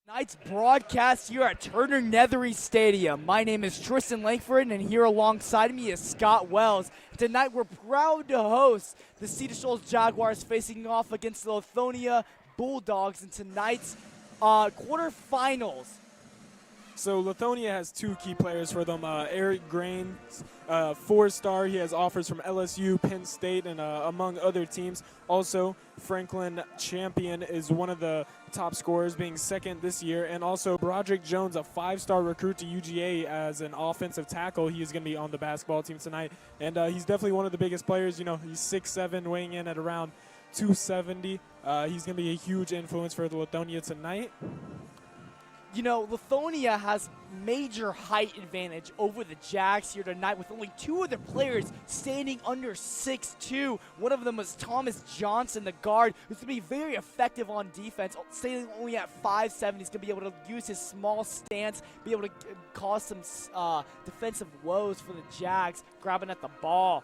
Tonight's broadcast here at Turner Nethery Stadium. My name is Tristan Lankford, and here alongside me is Scott Wells. Tonight we're proud to host the Cedar Shoals Jaguars facing off against the Lithonia Bulldogs in tonight's quarterfinals. So Lithonia has two key players for them. Eric Grains, 4-star. He has offers from LSU, Penn State, and among other teams. Also, Franklin Champion is one of the top scorers, being second this year. And also, Broderick Jones, a 5-star recruit to UGA as an offensive tackle. He is going to be on the basketball team tonight. And he's definitely one of the biggest players. You know, he's 6'7", weighing in at around 270. He's going to be a huge influence for the Lithonia tonight. You know, Lithonia has major height advantage over the Jags here tonight with only two of their players standing under 6'2". One of them was Thomas Johnson, the guard, who's going to be very effective on defense. Standing only at 5'7", he's going to be able to use his small stance, be able to cause some defensive woes for the Jags, grabbing at the ball.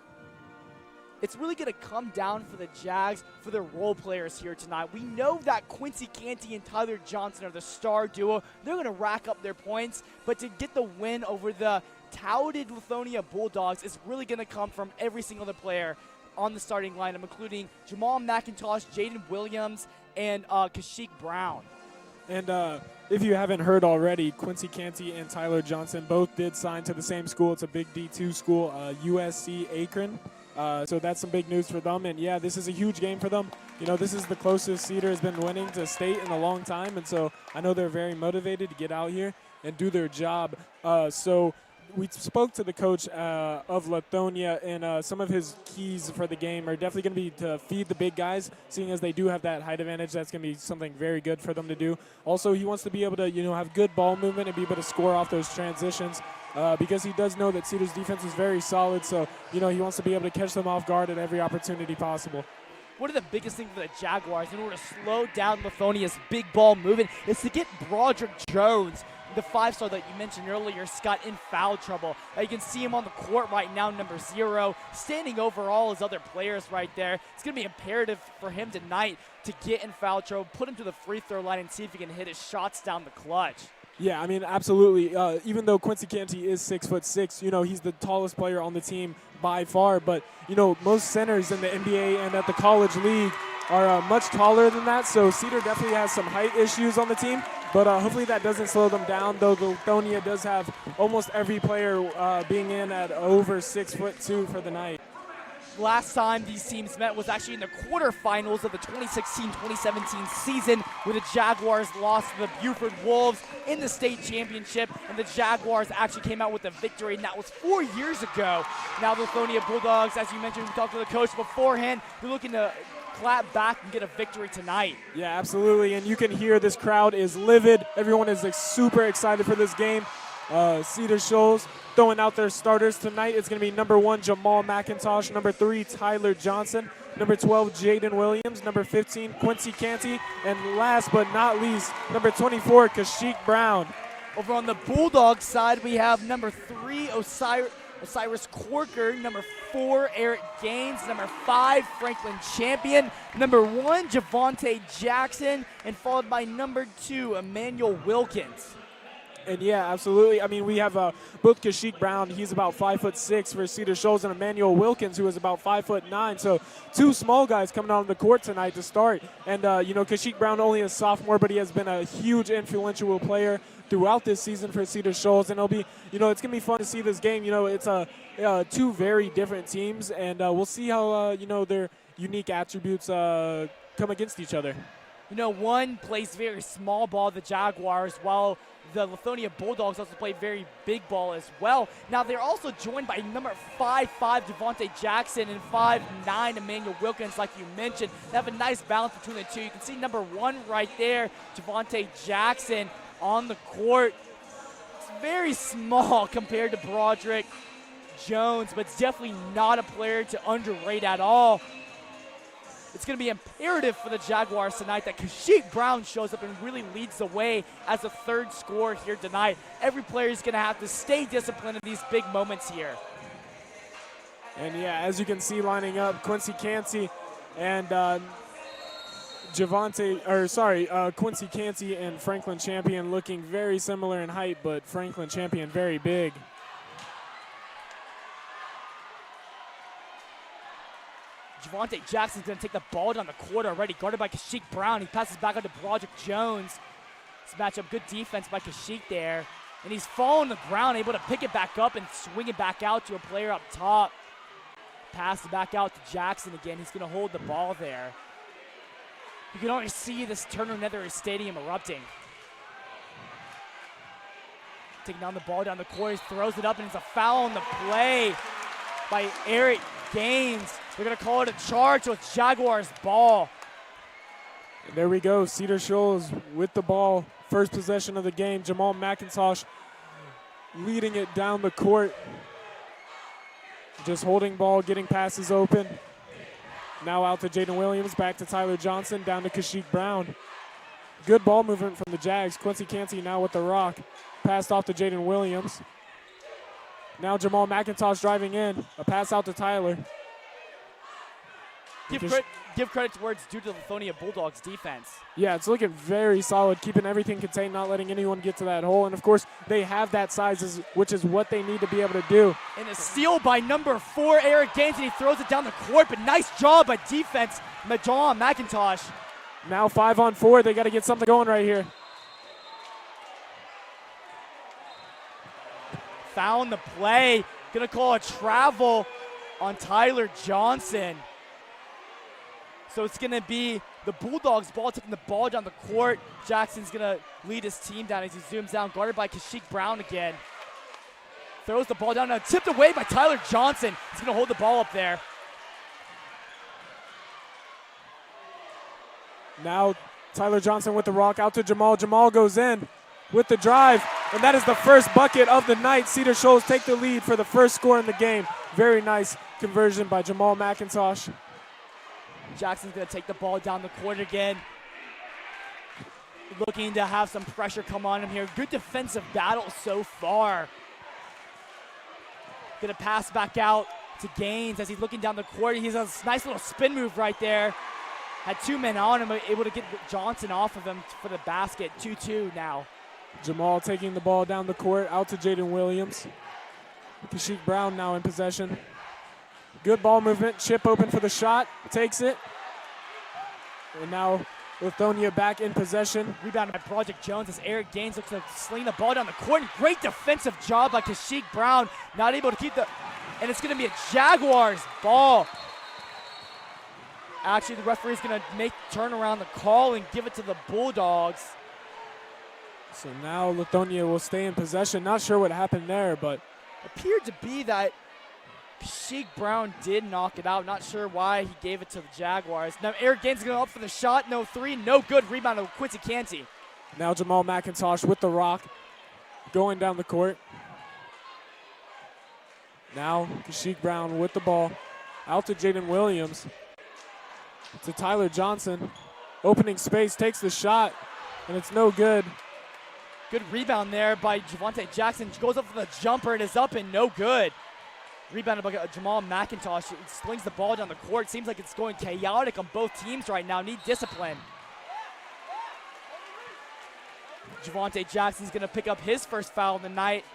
It's really going to come down for the Jags, for their role players here tonight. We know that Quincy Canty and Tyler Johnson are the star duo. They're going to rack up their points, but to get the win over the touted Lithonia Bulldogs is really going to come from every single other player on the starting lineup, including Jamal McIntosh, Jaden Williams, and Kashyyyk Brown. And if you haven't heard already, Quincy Canty and Tyler Johnson both did sign to the same school. It's a big D2 school, USC Akron. So that's some big news for them. And, yeah, this is a huge game for them. You know, this is the closest Cedar has been winning to state in a long time. And so I know they're very motivated to get out here and do their job. So we spoke to the coach of Lithonia, and some of his keys for the game are definitely going to be to feed the big guys, seeing as they do have that height advantage. That's going to be something very good for them to do. Also, he wants to be able to, have good ball movement and be able to score off those transitions. Because he does know that Cedar's defense is very solid, so, he wants to be able to catch them off guard at every opportunity possible. One of the biggest things for the Jaguars in order to slow down Lithonia's big ball movement is to get Broderick Jones, the 5-star that you mentioned earlier, Scott, in foul trouble. You can see him on the court right now, number 0, standing over all his other players right there. It's going to be imperative for him tonight to get in foul trouble, put him to the free throw line, and see if he can hit his shots down the clutch. Yeah, I mean, absolutely. Even though Quincy Canty is 6'6", he's the tallest player on the team by far. But, most centers in the NBA and at the college league are much taller than that. So Cedar definitely has some height issues on the team. But hopefully that doesn't slow them down, though Lithonia does have almost every player being in at over 6'2" for the night. Last time these teams met was actually in the quarterfinals of the 2016-2017 season, where the Jaguars lost to the Buford Wolves in the state championship, and the Jaguars actually came out with a victory, and that was 4 years ago. Now the Lithonia Bulldogs, as you mentioned, we talked to the coach beforehand, they're looking to clap back and get a victory tonight. Yeah, absolutely, and you can hear this crowd is livid. Everyone is super excited for this game. Cedar Shoals throwing out their starters tonight. It's going to be number 1, Jamal McIntosh, number 3, Tyler Johnson, number 12, Jaden Williams, number 15, Quincy Canty, and last but not least, number 24, Kashyyyk Brown. Over on the Bulldogs side, we have number 3, Osiris Corker, number 4, Eric Gaines, number 5, Franklin Champion, number 1, Javante Jackson, and followed by number 2, Emmanuel Wilkins. And yeah, absolutely. I mean, we have both Kashyyyk Brown, he's about 5'6" for Cedar Shoals, and Emmanuel Wilkins, who is about 5'9". So 2 small guys coming on the court tonight to start. And, Kashyyyk Brown only a sophomore, but he has been a huge influential player throughout this season for Cedar Shoals. And it'll be, it's going to be fun to see this game. It's 2 very different teams, and we'll see how, their unique attributes come against each other. One plays very small ball, the Jaguars, while the Lithonia Bulldogs also play very big ball as well. Now, they're also joined by number 5'5", Javante Jackson, and 5'9", Emmanuel Wilkins, like you mentioned. They have a nice balance between the two. You can see number 1 right there, Javante Jackson, on the court. It's very small compared to Broderick Jones, but it's definitely not a player to underrate at all. It's going to be imperative for the Jaguars tonight that Kashyyyk Brown shows up and really leads the way as the 3rd scorer here tonight. Every player is going to have to stay disciplined in these big moments here. And yeah, as you can see lining up, Quincy Canty and Quincy Canty and Franklin Champion looking very similar in height, but Franklin Champion very big. Javante Jackson's going to take the ball down the court already, guarded by Kashyyyk Brown. He passes back on to Broderick Jones. This matchup, good defense by Kashyyyk there. And he's falling to the ground, able to pick it back up and swing it back out to a player up top. Pass it back out to Jackson again. He's going to hold the ball there. You can already see this Turner Nether Stadium erupting. Taking down the ball down the court, he throws it up, and it's a foul on the play by Eric Gaines. They're going to call it a charge, so it's Jaguars ball. And there we go, Cedar Shoals with the ball. First possession of the game, Jamal McIntosh leading it down the court. Just holding ball, getting passes open. Now out to Jaden Williams, back to Tyler Johnson, down to Kashyyyk Brown. Good ball movement from the Jags. Quincy Canty now with the rock. Passed off to Jaden Williams. Now Jamal McIntosh driving in. A pass out to Tyler. Give credit to where it's due to the Lithonia Bulldogs defense. Yeah, it's looking very solid, keeping everything contained, not letting anyone get to that hole. And, of course, they have that size, which is what they need to be able to do. And a steal by number 4, Eric Gaines, and he throws it down the court. But nice job by defense, Jamal McIntosh. Now 5-on-4. They got to get something going right here. Found the play. Going to call a travel on Tyler Johnson. So it's going to be the Bulldogs ball, taking the ball down the court. Jackson's going to lead his team down as he zooms down, guarded by Kashyyyk Brown again. Throws the ball down, now tipped away by Tyler Johnson. He's going to hold the ball up there. Now Tyler Johnson with the rock, out to Jamal. Jamal goes in with the drive, and that is the first bucket of the night. Cedar Shoals take the lead for the first score in the game. Very nice conversion by Jamal McIntosh. Jackson's going to take the ball down the court again. Looking to have some pressure come on him here. Good defensive battle so far. Going to pass back out to Gaines as he's looking down the court. He has a nice little spin move right there. Had 2 men on him, able to get Johnson off of him for the basket. 2-2 now. Jamal taking the ball down the court, out to Jaden Williams. Kashyyyk Brown now in possession. Good ball movement, chip open for the shot, takes it. And now Lithonia back in possession. Rebounded by Project Jones as Eric Gaines looks to sling the ball down the court. Great defensive job by Kashyyyk Brown. Not able to keep the, and it's going to be a Jaguars ball. Actually, the referee's going to turn around the call and give it to the Bulldogs. So now Lithonia will stay in possession. Not sure what happened there, but appeared to be that Kashyyyk Brown did knock it out. Not sure why he gave it to the Jaguars. Now Eric Gaines is going up for the shot. No three. No good. Rebound to Quincy Canty. Now Jamal McIntosh with the rock. Going down the court. Now Kashyyyk Brown with the ball. Out to Jaden Williams. To Tyler Johnson. Opening space. Takes the shot. And it's no good. Good rebound there by Javante Jackson. Goes up for the jumper. It is up and no good. Rebounded by Jamal McIntosh. It slings the ball down the court. Seems like it's going chaotic on both teams right now. Need discipline. Javante Jackson's going to pick up his first foul of the night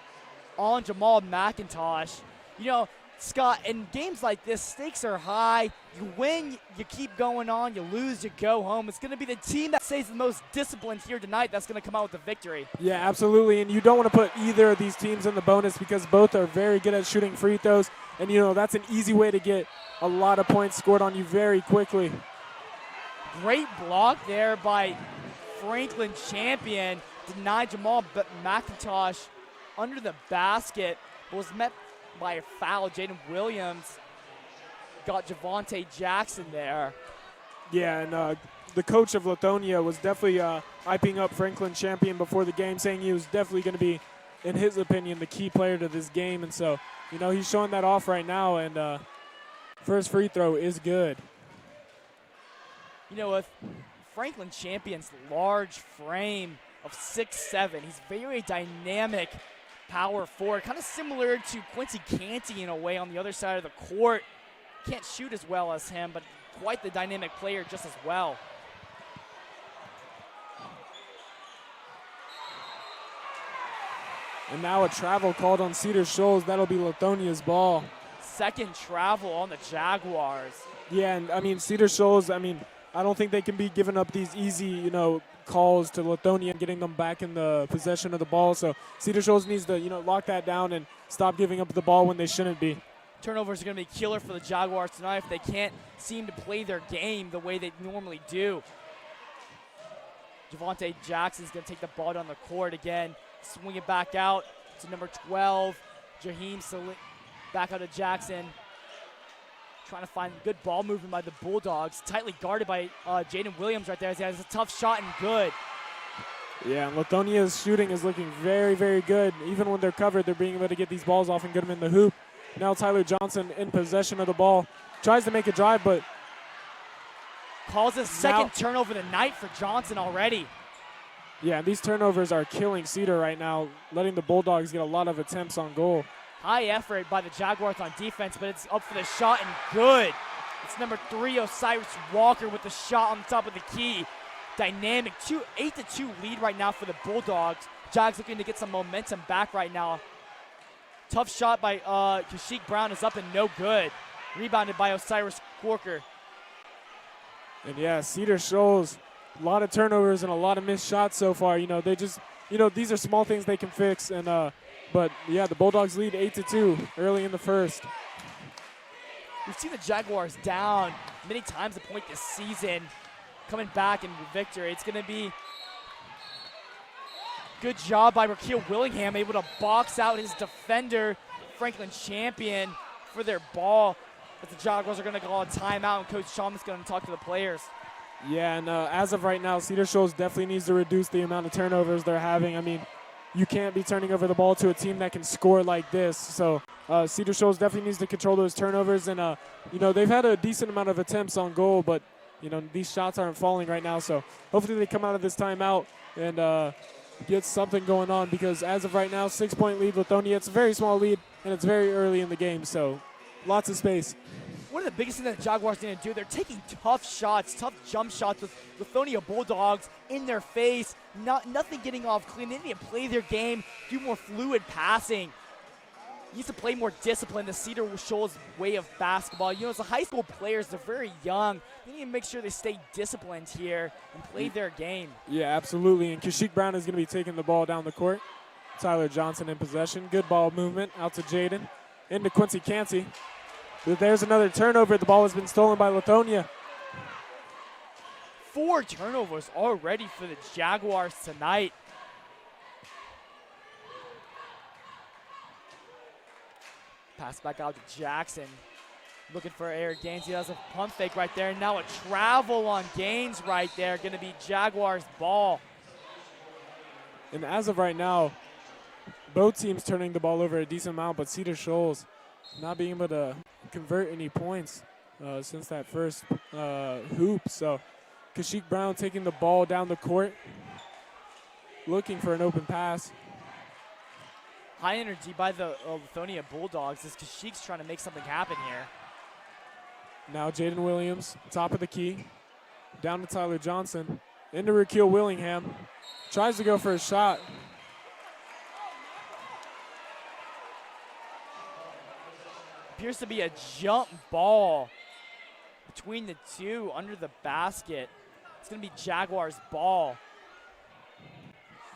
on Jamal McIntosh. You know, Scott, in games like this, stakes are high. You win, you keep going on. You lose, you go home. It's going to be the team that stays the most disciplined here tonight that's going to come out with the victory. Yeah, absolutely. And you don't want to put either of these teams in the bonus because both are very good at shooting free throws. And, you know, that's an easy way to get a lot of points scored on you very quickly. Great block there by Franklin Champion. Denied Jamal McIntosh under the basket. Was met by a foul. Jaden Williams got Javante Jackson there. Yeah, and the coach of Lithonia was definitely hyping up Franklin Champion before the game, saying he was definitely going to be, in his opinion, the key player to this game. And so, you know, he's showing that off right now, and first free throw is good. You know, with Franklin Champion's large frame of 6'7", he's very dynamic power forward, kind of similar to Quincy Canty in a way on the other side of the court. Can't shoot as well as him, but quite the dynamic player just as well. And now a travel called on Cedar Shoals. That'll be Lithonia's ball. Second travel on the Jaguars. Yeah, and I mean, Cedar Shoals, I don't think they can be giving up these easy, calls to Lithonia and getting them back in the possession of the ball. So Cedar Shoals needs to, lock that down and stop giving up the ball when they shouldn't be. Turnovers are going to be killer for the Jaguars tonight if they can't seem to play their game the way they normally do. Javante Jackson's going to take the ball down the court again. Swing it back out to number 12. Jaheim back out to Jackson. Trying to find good ball movement by the Bulldogs. Tightly guarded by Jaden Williams right there. He has a tough shot and good. Yeah, and Lithonia's shooting is looking very, very good. Even when they're covered, they're being able to get these balls off and get them in the hoop. Now Tyler Johnson in possession of the ball. Tries to make a drive, but calls a second turnover of the night for Johnson already. Yeah, these turnovers are killing Cedar right now, letting the Bulldogs get a lot of attempts on goal. High effort by the Jaguars on defense, but it's up for the shot and good. It's number 3, Osiris Walker with the shot on the top of the key. Dynamic 8-2 lead right now for the Bulldogs. Jags looking to get some momentum back right now. Tough shot by Kashyyyk Brown is up and no good. Rebounded by Osiris Walker. And yeah, Cedar Shoals, a lot of turnovers and a lot of missed shots so far. They just, these are small things they can fix. And but yeah, the Bulldogs lead 8-2 early in the first. We've seen the Jaguars down many times a point this season, coming back in victory. It's going to be good job by Raquel Willingham, able to box out his defender, Franklin Champion, for their ball. But the Jaguars are going to call a timeout, and Coach Chalmers is going to talk to the players. Yeah, and as of right now, Cedar Shoals definitely needs to reduce the amount of turnovers they're having. You can't be turning over the ball to a team that can score like this. So Cedar Shoals definitely needs to control those turnovers. And, they've had a decent amount of attempts on goal, but, these shots aren't falling right now. So hopefully they come out of this timeout and get something going on, because as of right now, 6-point lead Lithonia. It's a very small lead, and it's very early in the game, so lots of space. One of the biggest things that the Jaguars need to do, they're taking tough shots, tough jump shots with Lithonia Bulldogs in their face. Nothing getting off clean. They need to play their game, do more fluid passing. Needs to play more discipline, the Cedar Shoals way of basketball. As the high school players, they're very young. They need to make sure they stay disciplined here and play their game. Yeah, absolutely. And Kashyyyk Brown is going to be taking the ball down the court. Tyler Johnson in possession. Good ball movement out to Jaden. Into Quincy Canty. There's another turnover. The ball has been stolen by Lithonia. 4 turnovers already for the Jaguars tonight. Pass back out to Jackson. Looking for Eric Gaines. He has a pump fake right there. And now a travel on Gaines right there. Going to be Jaguars ball. And as of right now, both teams turning the ball over a decent amount, but Cedar Shoals not being able to convert any points since that first hoop. So Kashyyyk Brown taking the ball down the court, looking for an open pass. High energy by the Lithonia Bulldogs as Kashyyyk's trying to make something happen here. Now Jaden Williams, top of the key. Down to Tyler Johnson. Into Raquel Willingham. Tries to go for a shot. Appears to be a jump ball between the two under the basket. It's going to be Jaguars ball.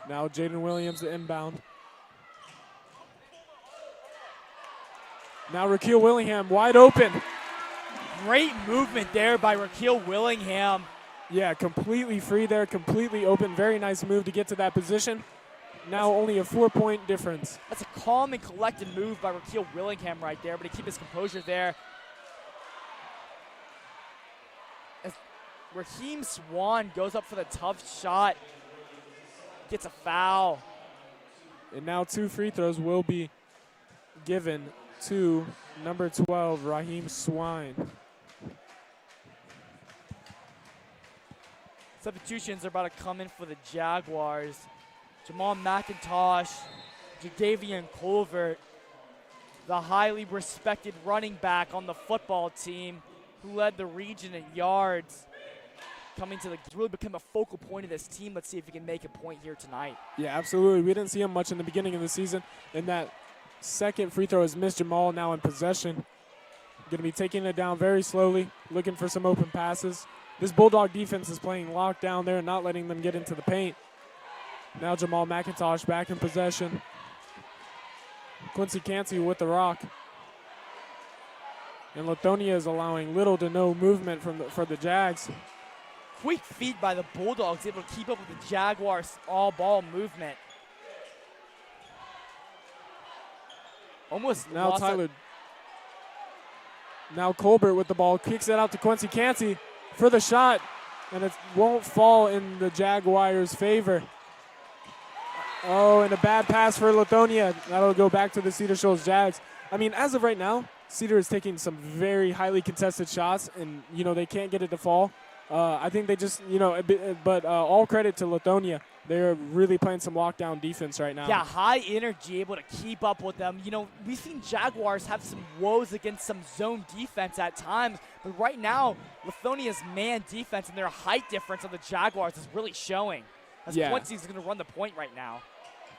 Now Jaden Williams, the inbound. Now Raquel Willingham wide open. Great movement there by Raquel Willingham. Yeah, completely free there, completely open. Very nice move to get to that position. Now only a 4-point difference. That's a calm and collected move by Raquel Willingham right there, but to keep his composure there. As Raheem Swan goes up for the tough shot, gets a foul. And now 2 free throws will be given to number 12, Raheem Swan. Substitutions are about to come in for the Jaguars. Jamal McIntosh, Jadavian Colvert, the highly respected running back on the football team who led the region in yards. coming to really become a focal point of this team. Let's see if he can make a point here tonight. Yeah, absolutely. We didn't see him much in the beginning of the season. And that second free throw is missed. Jamal now in possession. Going to be taking it down very slowly, looking for some open passes. This Bulldog defense is playing lockdown there, not letting them get into the paint. Now Jamal McIntosh back in possession. Quincy Canty with the rock. And Lithonia is allowing little to no movement for the Jags. Quick feed by the Bulldogs, able to keep up with the Jaguars' all-ball movement. Almost now lost Tyler. Now Colbert with the ball, kicks it out to Quincy Canty for the shot, and it won't fall in the Jaguars' favor. Oh, and a bad pass for Lithonia. That'll go back to the Cedar Shoals Jags. I mean, as of right now, Cedar is taking some very highly contested shots, and, they can't get it to fall. I think they just, but all credit to Lithonia. They're really playing some lockdown defense right now. Yeah, high energy, able to keep up with them. We've seen Jaguars have some woes against some zone defense at times, but right now, Lithonia's man defense and their height difference on the Jaguars is really showing. As Quincy's going to run the point right now.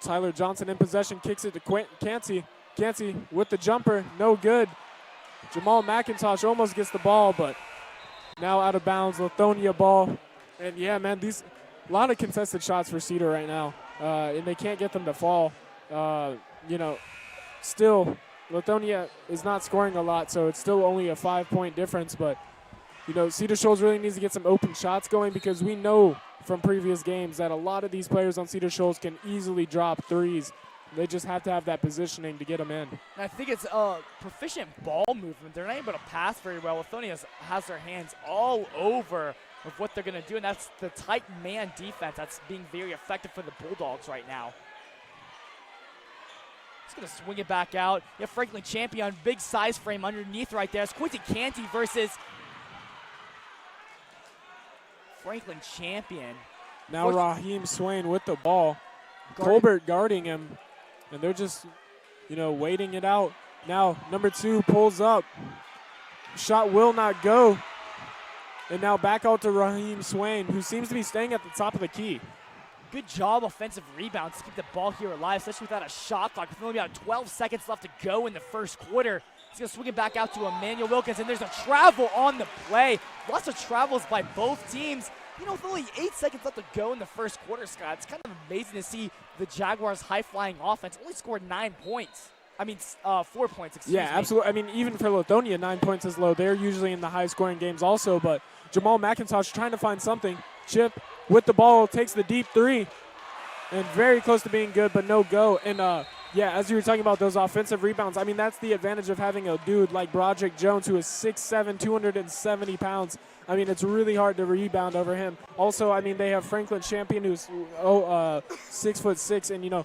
Tyler Johnson in possession, kicks it to Canty. Canty with the jumper, no good. Jamal McIntosh almost gets the ball, but now out of bounds, Lithonia ball. And yeah, man, a lot of contested shots for Cedar right now, and they can't get them to fall. Still, Lithonia is not scoring a lot, so it's still only a 5-point difference, but Cedar Shoals really needs to get some open shots going, because we know from previous games that a lot of these players on Cedar Shoals can easily drop threes. They just have to have that positioning to get them in. And I think it's proficient ball movement. They're not able to pass very well. Lithonia has their hands all over of what they're going to do, and that's the tight man defense that's being very effective for the Bulldogs right now. He's going to swing it back out. You have Franklin Champion, big size frame underneath right there. It's Quincy Canty versus Franklin Champion. Now Raheem Swain with the ball. Colbert guarding him, and they're just, waiting it out. Now, number 2 pulls up. Shot will not go. And now back out to Raheem Swain, who seems to be staying at the top of the key. Good job offensive rebounds to keep the ball here alive, especially without a shot clock. With only about 12 seconds left to go in the first quarter. He's going to swing it back out to Emmanuel Wilkins, and there's a travel on the play. Lots of travels by both teams. With only 8 seconds left to go in the first quarter, Scott, it's kind of amazing to see the Jaguars' high-flying offense only scored 9 points. 4 points, excuse me. Yeah, absolutely. Even for Lithonia, 9 points is low. They're usually in the high-scoring games also, but Jamal McIntosh trying to find something. Chip with the ball, takes the deep 3, and very close to being good, but no go. And, as you were talking about those offensive rebounds, that's the advantage of having a dude like Broderick Jones, who is 6'7", 270 pounds. It's really hard to rebound over him. Also, they have Franklin Champion, who's 6'6", and,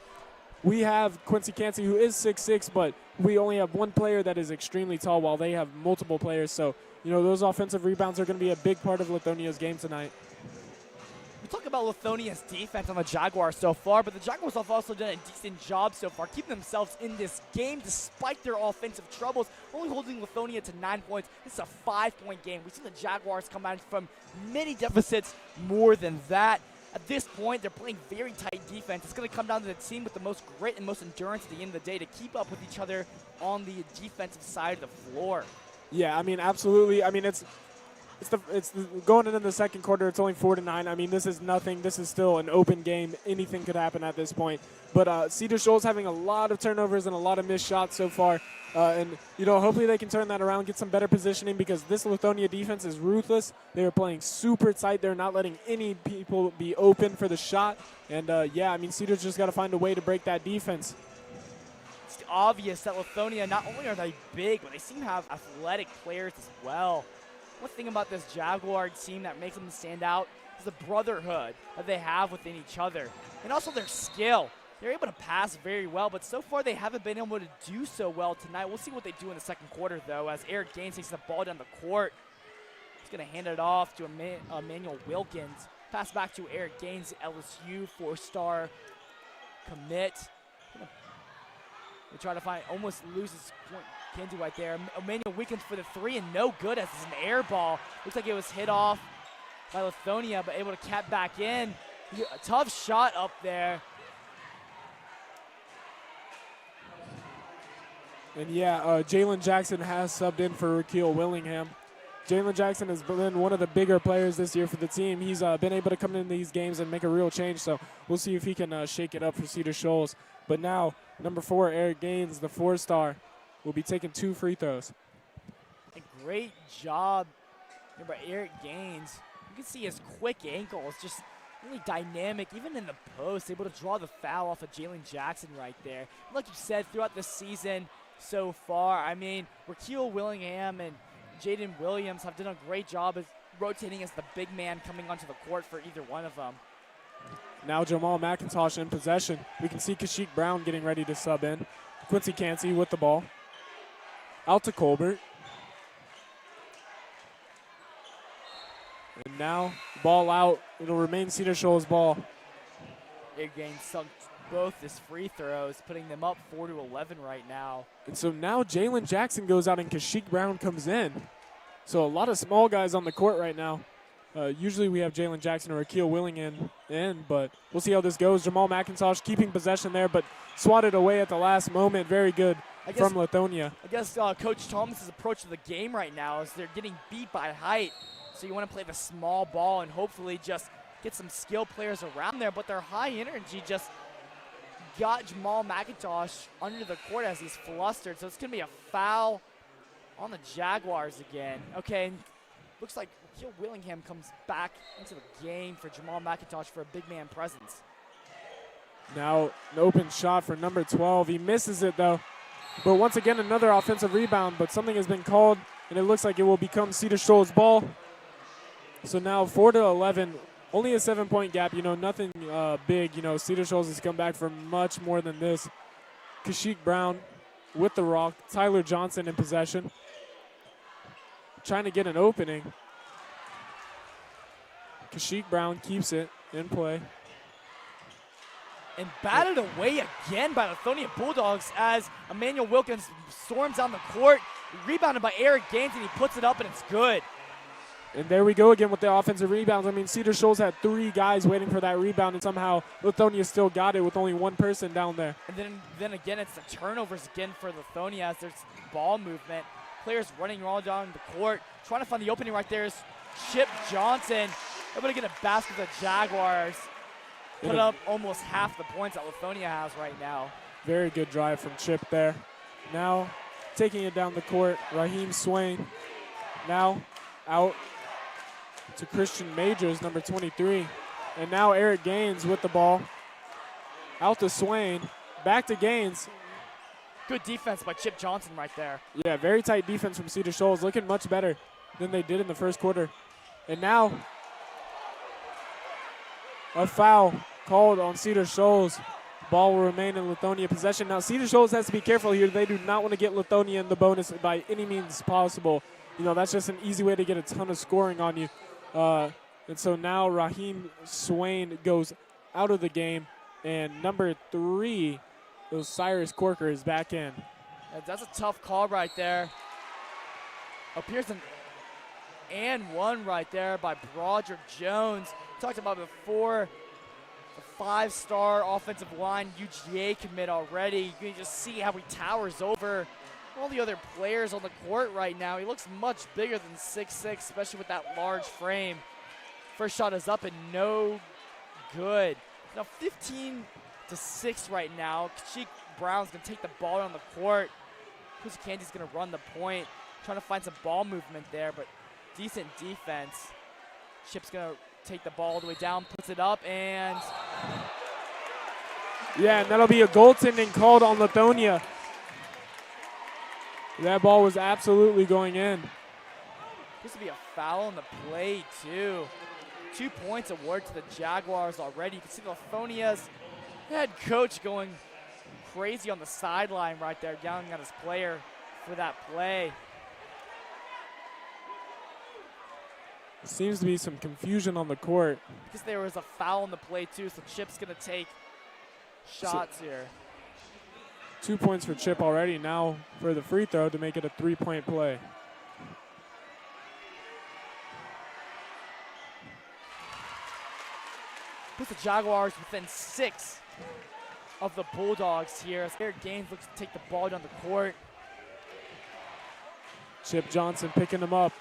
we have Quincy Canty, who is 6'6", but we only have one player that is extremely tall, while they have multiple players. So, those offensive rebounds are going to be a big part of Lithonia's game tonight. We talk about Lithonia's defense on the Jaguars so far, but the Jaguars have also done a decent job so far, keeping themselves in this game despite their offensive troubles, only holding Lithonia to 9 points. This is a 5-point game. We've seen the Jaguars come out from many deficits more than that. At this point, they're playing very tight defense. It's going to come down to the team with the most grit and most endurance at the end of the day to keep up with each other on the defensive side of the floor. Yeah, absolutely. It's going into the second quarter. It's only 4-9. This is nothing. This is still an open game. Anything could happen at this point. But Cedar Shoals having a lot of turnovers and a lot of missed shots so far. And hopefully they can turn that around, get some better positioning, because this Lithonia defense is ruthless. They are playing super tight. They're not letting any people be open for the shot. And Cedar's just got to find a way to break that defense. It's obvious that Lithonia, not only are they big, but they seem to have athletic players as well. One thing about this Jaguar team that makes them stand out is the brotherhood that they have within each other, and also their skill. They're able to pass very well, but so far they haven't been able to do so well tonight. We'll see what they do in the second quarter, though, as Eric Gaines takes the ball down the court. He's going to hand it off to Emmanuel Wilkins. Pass back to Eric Gaines, LSU 4-star commit. They try to find, almost loses point. Can't do right there. Emmanuel Wilkins for the 3, and no good as it's an air ball. Looks like it was hit off by Lithonia, but able to cap back in. A tough shot up there. And yeah, Jalen Jackson has subbed in for Raquel Willingham. Jalen Jackson has been one of the bigger players this year for the team. He's been able to come in these games and make a real change, so we'll see if he can shake it up for Cedar Shoals. But now, number 4, Eric Gaines, the 4-star, will be taking 2 free throws. A great job by Eric Gaines. You can see his quick ankles, just really dynamic, even in the post, able to draw the foul off of Jalen Jackson right there. Like you said, throughout the season so far, I mean, Raquel Willingham and Jaden Williams have done a great job of rotating as the big man coming onto the court for either one of them. Now Jamal McIntosh in possession. We can see Kashyyyk Brown getting ready to sub in. Quincy Cansey with the ball. Out to Colbert. And now, ball out. It'll remain Cedar Shoals' ball. Eric Gaines sunk both his free throws, putting them up 4-11 right now. And so now Jalen Jackson goes out and Kashyyyk Brown comes in. So a lot of small guys on the court right now. Usually we have Jalen Jackson or Raquel Willingham in, but we'll see how this goes. Jamal McIntosh keeping possession there, but swatted away at the last moment. Very good from Lithonia. I guess Coach Thomas's approach to the game right now is they're getting beat by height. So you want to play the small ball and hopefully just get some skilled players around there, but their high energy just got Jamal McIntosh under the court as he's flustered. So it's going to be a foul on the Jaguars again. Okay, and looks like Raquel Willingham comes back into the game for Jamal McIntosh for a big man presence. Now an open shot for number 12. He misses it though. But once again, another offensive rebound, but something has been called, and it looks like it will become Cedar Shoals' ball. So now 4-11. Only a 7-point gap, nothing big. Cedar Shoals has come back for much more than this. Kashyyyk Brown with the rock. Tyler Johnson in possession. Trying to get an opening. Kashyyyk Brown keeps it in play. And batted away again by the Lithonia Bulldogs as Emmanuel Wilkins storms down the court. Rebounded by Eric Gaines, and he puts it up, and it's good. And there we go again with the offensive rebounds. I mean, Cedar Shoals had 3 guys waiting for that rebound, and somehow Lithonia still got it with only 1 person down there. And then again, it's the turnovers again for Lithonia as there's ball movement. Players running all down the court. Trying to find the opening right there is Chip Johnson. Able to get a basket for the Jaguars. Put up almost half the points that Lithonia has right now. Very good drive from Chip there. Now taking it down the court, Raheem Swain. Now out to Christian Majors, number 23. And now Eric Gaines with the ball. Out to Swain. Back to Gaines. Good defense by Chip Johnson right there. Yeah, very tight defense from Cedar Shoals. Looking much better than they did in the first quarter. And now a foul called on Cedar Shoals. Ball will remain in Lithonia possession. Now Cedar Shoals has to be careful here. They do not want to get Lithonia in the bonus by any means possible. That's just an easy way to get a ton of scoring on you. And so now Raheem Swain goes out of the game. And number 3, Cyrus Corker, is back in. That's a tough call right there. Appears an and 1 right there by Broderick Jones. Talked about before, the 5-star offensive line UGA commit already. You can just see how he towers over all the other players on the court right now. He looks much bigger than 6'6", especially with that large frame. First shot is up and no good. Now 15-6 right now. Kashyyyk Brown's going to take the ball on the court. Quincy Candy's going to run the point. Trying to find some ball movement there, but decent defense. Chip's going to take the ball all the way down, puts it up, and... Yeah, and that'll be a goaltending called on Lithonia. That ball was absolutely going in. This would be a foul on the play, too. 2 points award to the Jaguars already. You can see Lithonia's head coach going crazy on the sideline right there, yelling at his player for that play. Seems to be some confusion on the court. Because there was a foul on the play, too, so Chip's going to take shots here. 2 points for Chip already. Now for the free throw to make it a 3-point play. puts the Jaguars within 6 of the Bulldogs here. As Eric Gaines looks to take the ball down the court. Chip Johnson picking them up.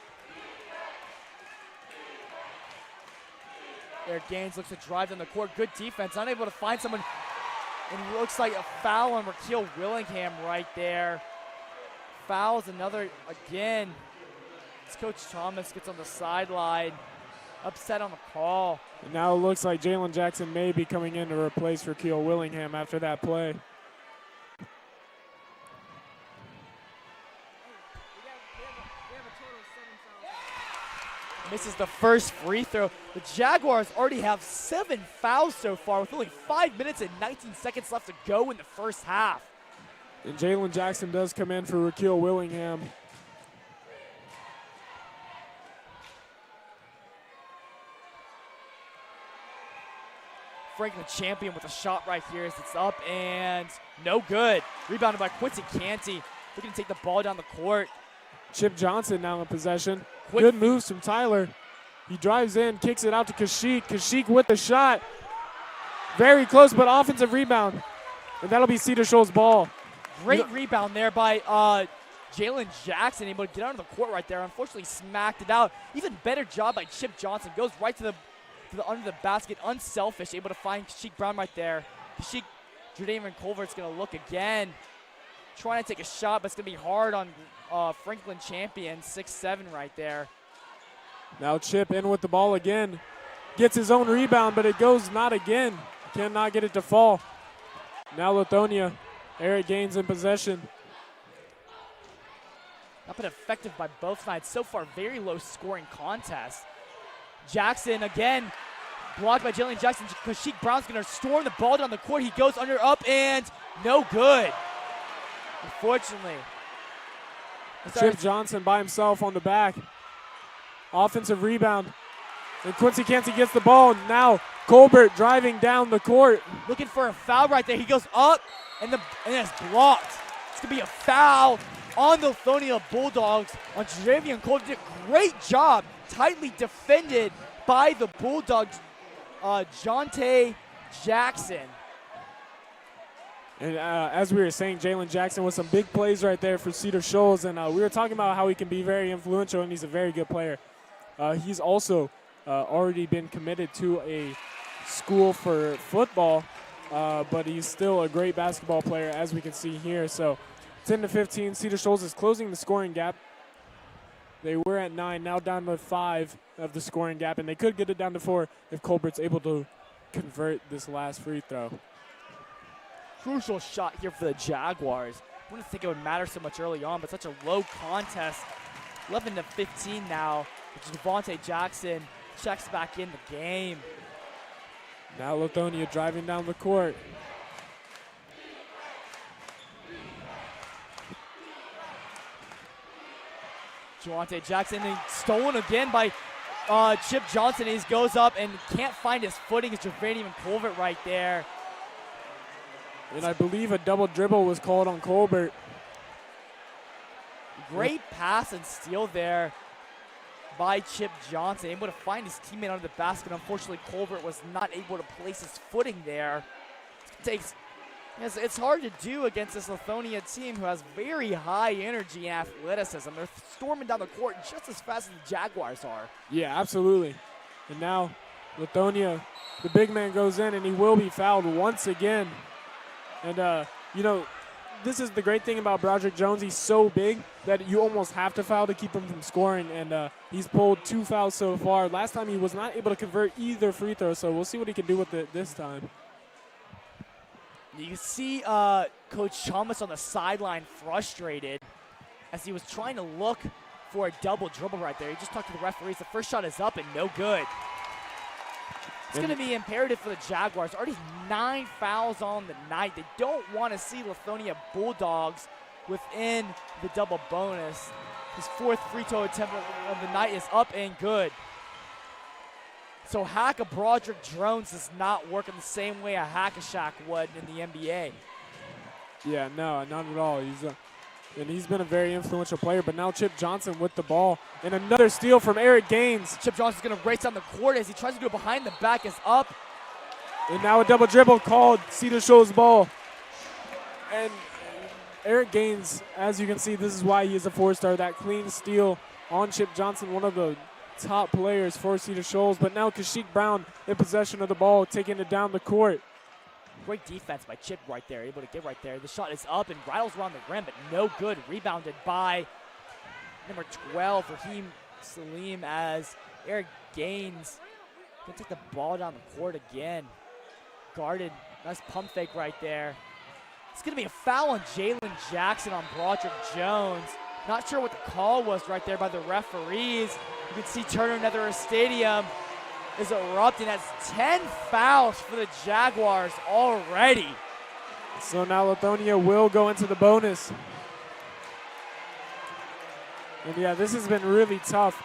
Eric Gaines looks to drive down the court. Good defense, unable to find someone. And it looks like a foul on Raquel Willingham right there. Fouls another again. As Coach Thomas gets on the sideline, upset on the call. And now it looks like Jalen Jackson may be coming in to replace Raquel Willingham after that play. Misses the first free throw. The Jaguars already have 7 fouls so far with only 5 minutes and 19 seconds left to go in the first half. And Jalen Jackson does come in for Raquel Willingham. Franklin Champion with a shot right here as it's up and no good. Rebounded by Quincy Canty. Looking to take the ball down the court. Chip Johnson now in possession. Good moves from Tyler. He drives in, kicks it out to Kashyyyk. Kashyyyk with the shot. Very close, but offensive rebound. And that'll be Cedar Shoals' ball. Great rebound there by Jalen Jackson, able to get out of the court right there. Unfortunately, smacked it out. Even better job by Chip Johnson. Goes right to the under the basket, unselfish, able to find Kashyyyk Brown right there. Kashyyyk, Jordan Culvert's going to look again. Trying to take a shot, but it's going to be hard on Franklin Champion, 6'7" right there. Now Chip in with the ball again. Gets his own rebound, but it goes not again. Cannot get it to fall. Now Lithonia. Eric Gaines in possession. Not been effective by both sides. So far, very low scoring contest. Jackson again, blocked by Jalen Jackson. Kashyyyk Brown's going to storm the ball down the court. He goes under, up, and no good. Unfortunately. Chip Johnson by himself on the back. Offensive rebound. And Quincy Canty gets the ball. Now Colbert driving down the court. Looking for a foul right there. He goes up, and it's blocked. It's going to be a foul on the Lithonia Bulldogs on Javian Colbert. Did a great job. Tightly defended by the Bulldogs, Jonte Jackson. And as we were saying, Jalen Jackson with some big plays right there for Cedar Shoals. And we were talking about how he can be very influential, and he's a very good player. He's also already been committed to a school for football, but he's still a great basketball player, as we can see here. So 10-15, Cedar Shoals is closing the scoring gap. They were at 9, now down to 5 of the scoring gap, and they could get it down to 4 if Colbert's able to convert this last free throw. Crucial shot here for the Jaguars. I wouldn't think it would matter so much early on, but such a low contest. 11-15 now. Javonte Jackson checks back in the game. Now Lithonia driving down the court. Javonte Jackson and stolen again by Chip Johnson. He goes up and can't find his footing. It's Javanian Colbert right there. And I believe a double dribble was called on Colbert. Great pass and steal there by Chip Johnson. Able to find his teammate under the basket. Unfortunately, Colbert was not able to place his footing there. It's hard to do against this Lithonia team who has very high energy and athleticism. They're storming down the court just as fast as the Jaguars are. Yeah, absolutely. And now Lithonia, the big man goes in, and he will be fouled once again. And, you know, this is the great thing about Broderick Jones. He's so big that you almost have to foul to keep him from scoring. And he's pulled 2 fouls so far. Last time he was not able to convert either free throw, so we'll see what he can do with it this time. You can see Coach Thomas on the sideline frustrated as he was trying to look for a double dribble right there. He just talked to the referees. The first shot is up and no good. It's going to be imperative for the Jaguars. Already 9 fouls on the night. They don't want to see Lithonia Bulldogs within the double bonus. His 4th free throw attempt of the night is up and good. So hack a Broderick Jones does not work in the same way a Hack-a-Shaq would in the NBA. Yeah, no, not at all. He's been a very influential player, but now Chip Johnson with the ball. And another steal from Eric Gaines. Chip Johnson's going to race down the court as he tries to do it behind the back. Is up And now a double dribble called, Cedar Shoals ball. And Eric Gaines, as you can see, this is why he is a 4-star. That clean steal on Chip Johnson, one of the top players for Cedar Shoals. But now Kashyyyk Brown in possession of the ball, taking it down the court. Great defense by Chip right there, able to get right there. The shot is up and rattles around the rim, but no good. Rebounded by number 12, Raheem Salim, as Eric Gaines can take the ball down the court again. Guarded, nice pump fake right there. It's going to be a foul on Jalen Jackson on Broderick Jones. Not sure what the call was right there by the referees. You can see Turner Nether Stadium is erupting. That's 10 fouls for the Jaguars already. So now Lithonia will go into the bonus. And yeah, this has been really tough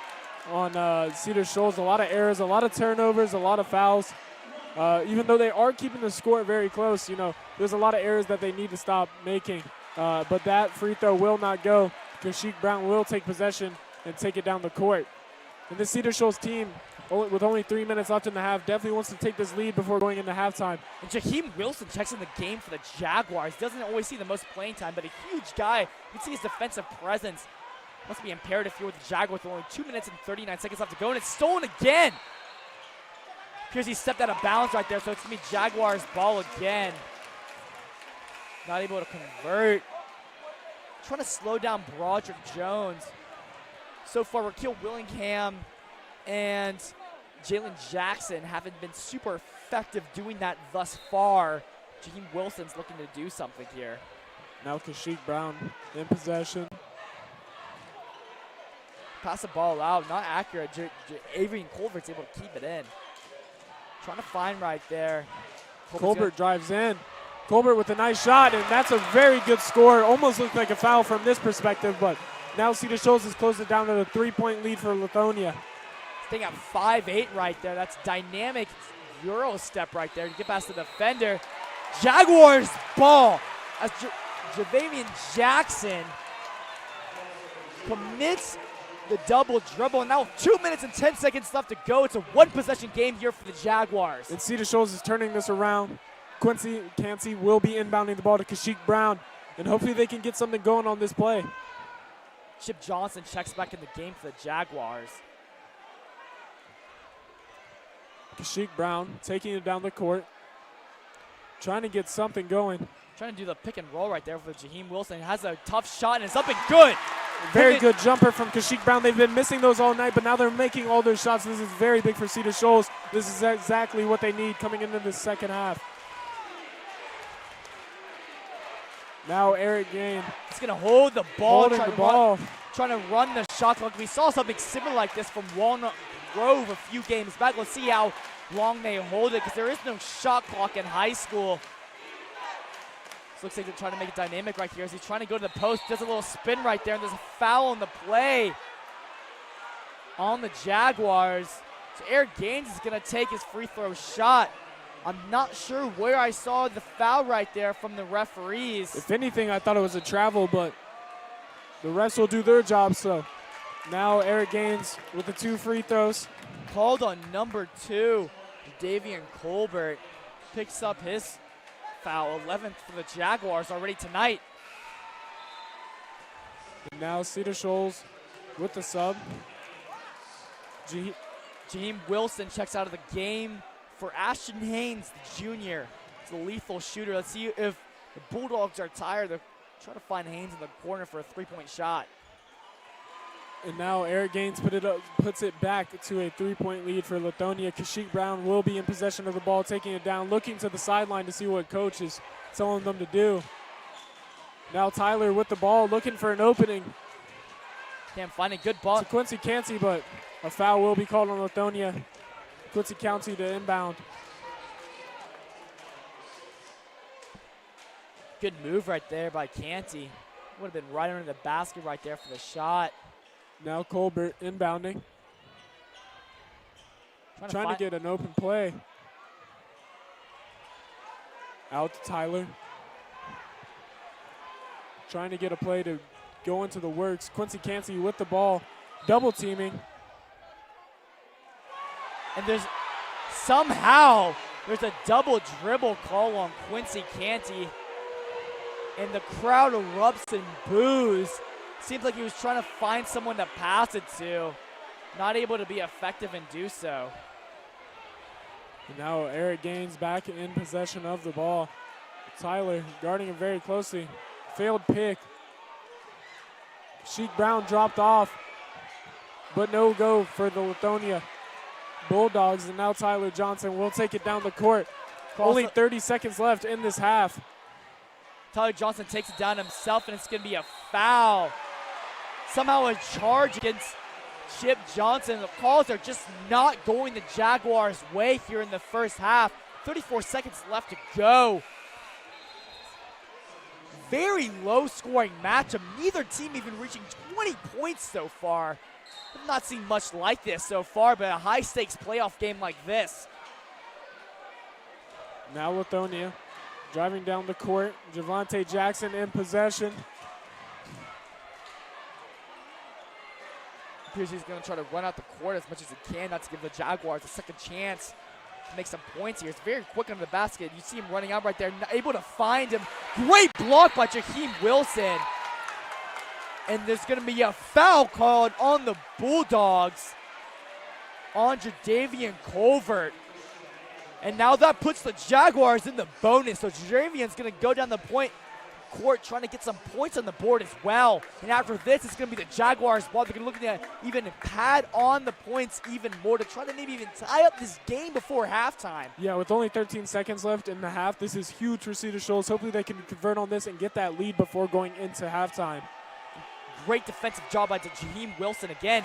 on Cedar Shoals. A lot of errors, a lot of turnovers, a lot of fouls. Even though they are keeping the score very close, you know, there's a lot of errors that they need to stop making. But that free throw will not go. Kashyyyk Brown will take possession and take it down the court. And the Cedar Shoals team, with only 3 minutes left in the half, definitely wants to take this lead before going into halftime. And Jaheim Wilson checks in the game for the Jaguars. Doesn't always see the most playing time, but a huge guy. You can see his defensive presence. Must be imperative here with the Jaguars with only 2 minutes and 39 seconds left to go, and it's stolen again. Appears he stepped out of bounds right there, so it's going to be Jaguars ball again. Not able to convert. Trying to slow down Broderick Jones. So far, Raquel Willingham and Jalen Jackson haven't been super effective doing that thus far. Jaheim Wilson's looking to do something here. Now Kashyyyk Brown in possession. Pass the ball out, not accurate. Avery Colbert's able to keep it in. Trying to find right there. Colbert drives in. Colbert with a nice shot, and that's a very good score. Almost looked like a foul from this perspective, but now Cedar Shoals has closed it down to a 3-point lead for Lithonia. Staying at 5'8" right there. That's dynamic Euro step right there to get past the defender. Jaguars ball as Javavian Jackson commits the double dribble. And now 2 minutes and 10 seconds left to go. It's a one-possession game here for the Jaguars. And Cedar Shoals is turning this around. Quincy Canty will be inbounding the ball to Kashyyyk Brown, and hopefully they can get something going on this play. Chip Johnson checks back in the game for the Jaguars. Kashyyyk Brown taking it down the court, trying to get something going. Trying to do the pick and roll right there for Jaheim Wilson. Has a tough shot and it's up and good. Very good jumper from Kashyyyk Brown. They've been missing those all night, but now they're making all their shots. This is very big for Cedar Shoals. This is exactly what they need coming into the second half. Now Eric Gaines. He's going to hold the ball. Trying to run the shot clock. We saw something similar like this from Walnut Grove a few games back. Let's see how long they hold it, because there is no shot clock in high school. This looks like they're trying to make it dynamic right here as he's trying to go to the post. Does a little spin right there, and there's a foul on the play on the Jaguars. So Eric Gaines is going to take his free throw shot. I'm not sure where I saw the foul right there from the referees. If anything, I thought it was a travel, but the refs will do their job. So now Eric Gaines with the 2 free throws. Called on number 2, Davian Colbert picks up his foul, 11th for the Jaguars already tonight. And now Cedar Shoals with the sub. Jaheim Wilson checks out of the game for Ashton Haynes, the junior. It's a lethal shooter. Let's see if the Bulldogs are tired. They're trying to find Haynes in the corner for a 3-point shot. And now Eric Gaines puts it back to a 3-point lead for Lithonia. Kashyyyk Brown will be in possession of the ball, taking it down, looking to the sideline to see what coach is telling them to do. Now Tyler with the ball, looking for an opening. Can't find a good ball. To Quincy Canty, but a foul will be called on Lithonia. Quincy County to inbound. Good move right there by Canty. Would have been right under the basket right there for the shot. Now Colbert inbounding. Trying to get an open play. Out to Tyler. Trying to get a play to go into the works. Quincy Canty with the ball. Double teaming. And there's somehow There's a double dribble call on Quincy Canty, and the crowd erupts in boos. Seems like he was trying to find someone to pass it to. Not able to be effective and do so. And now Eric Gaines back in possession of the ball. Tyler guarding him very closely. Failed pick. Sheik Brown dropped off, but no go for the Lithonia Bulldogs. And now Tyler Johnson will take it down the court. Only 30 seconds left in this half. Tyler Johnson takes it down himself, and it's going to be a foul. Somehow a charge against Chip Johnson. The calls are just not going the Jaguars' way here in the first half. 34 seconds left to go. Very low scoring matchup. Neither team even reaching 20 points so far. I've not seen much like this so far, but a high stakes playoff game like this. Now Lithonia driving down the court. Javante Jackson in possession. Appears he's going to try to run out the court as much as he can, not to give the Jaguars a second chance to make some points here. It's very quick under the basket. You see him running out right there, able to find him. Great block by Jaheim Wilson. And there's going to be a foul called on the Bulldogs on Jadavian Colvert. And now that puts the Jaguars in the bonus. So Jadavian's going to go down the court trying to get some points on the board as well. And after this, it's going to be the Jaguars' ball. They're going to look at even pad on the points even more to try to maybe even tie up this game before halftime. Yeah, with only 13 seconds left in the half, this is huge for Cedar Shoals. Hopefully they can convert on this and get that lead before going into halftime. Great defensive job by Jaheim Wilson again.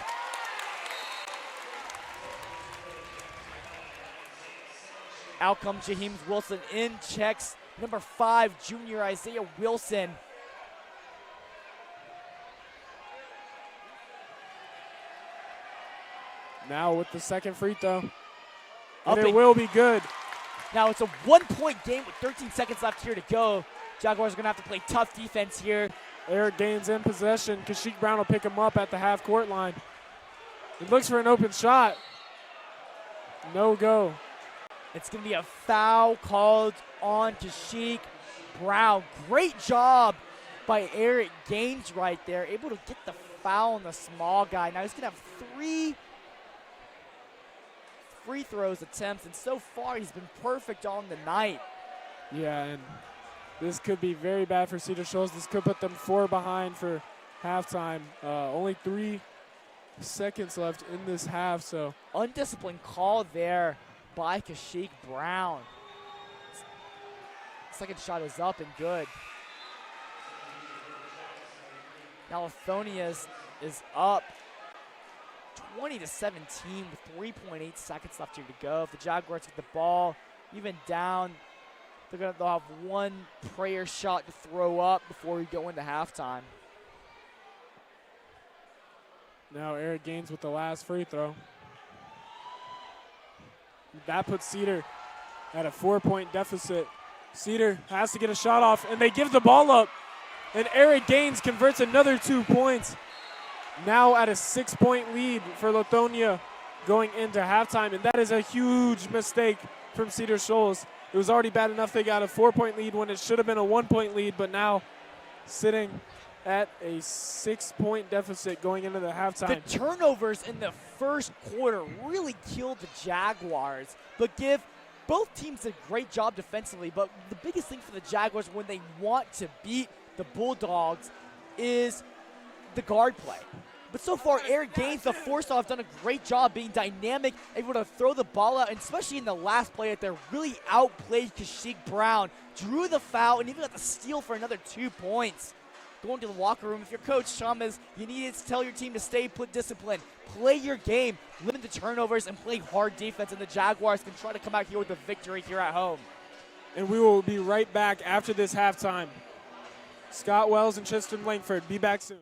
Out comes Jaheim Wilson in, checks number 5, junior Isaiah Wilson. Now with the second free throw. And it will be good. Now it's a 1-point game with 13 seconds left here to go. Jaguars are going to have to play tough defense here. Eric Gaines in possession. Kashyyyk Brown will pick him up at the half-court line. He looks for an open shot. No go. It's going to be a foul called on Kashyyyk Brown. Great job by Eric Gaines right there. Able to get the foul on the small guy. Now he's going to have 3 free throws attempts, and so far he's been perfect on the night. Yeah, and this could be very bad for Cedar Shoals. This could put them 4 behind for halftime. Only 3 seconds left in this half, so. Undisciplined call there by Kashyyyk Brown. Second shot is up and good. Now Lithonia is up 20-17 with 3.8 seconds left here to go. If the Jaguars get the ball even down, they'll have 1 prayer shot to throw up before we go into halftime. Now Eric Gaines with the last free throw. That puts Cedar at a 4-point deficit. Cedar has to get a shot off, and they give the ball up. And Eric Gaines converts another 2 points. Now at a 6-point lead for Lithonia going into halftime, and that is a huge mistake from Cedar Shoals. It was already bad enough they got a 4-point lead when it should have been a 1-point lead, but now sitting at a 6-point deficit going into the halftime. The turnovers in the first quarter really killed the Jaguars, but give both teams a great job defensively. But the biggest thing for the Jaguars when they want to beat the Bulldogs is the guard play. But so far, Eric Gaines, the four-star, have done a great job being dynamic, able to throw the ball out, and especially in the last play that they really outplayed Kashyyyk Brown, drew the foul, and even got the steal for another 2 points. Going to the locker room, if you're Coach Chalmers, you need to tell your team to stay disciplined, play your game, limit the turnovers, and play hard defense, and the Jaguars can try to come out here with a victory here at home. And we will be right back after this halftime. Scott Wells and Tristan Lankford, be back soon.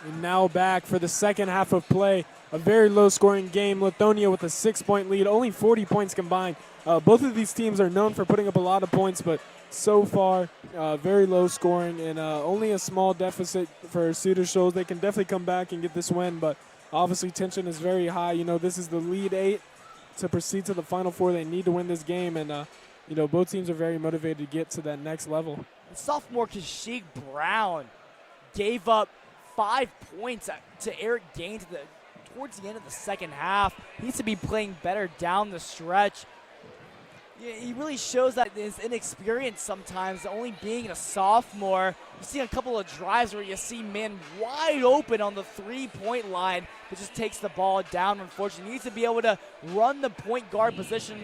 And now back for the second half of play. A very low-scoring game. Lithonia with a 6-point lead, only 40 points combined. Both of these teams are known for putting up a lot of points, but so far, very low scoring and only a small deficit for Cedar Shoals. They can definitely come back and get this win, but obviously tension is very high. You know, this is the lead 8 to proceed to the Final Four. They need to win this game, and you know, both teams are very motivated to get to that next level. Sophomore Kashyyyk Brown gave up 5 points to Eric Gaines towards the end of the second half. He needs to be playing better down the stretch. He really shows that his inexperience sometimes, only being a sophomore. You see a couple of drives where you see man wide open on the 3-point line, but just takes the ball down, unfortunately. He needs to be able to run the point guard position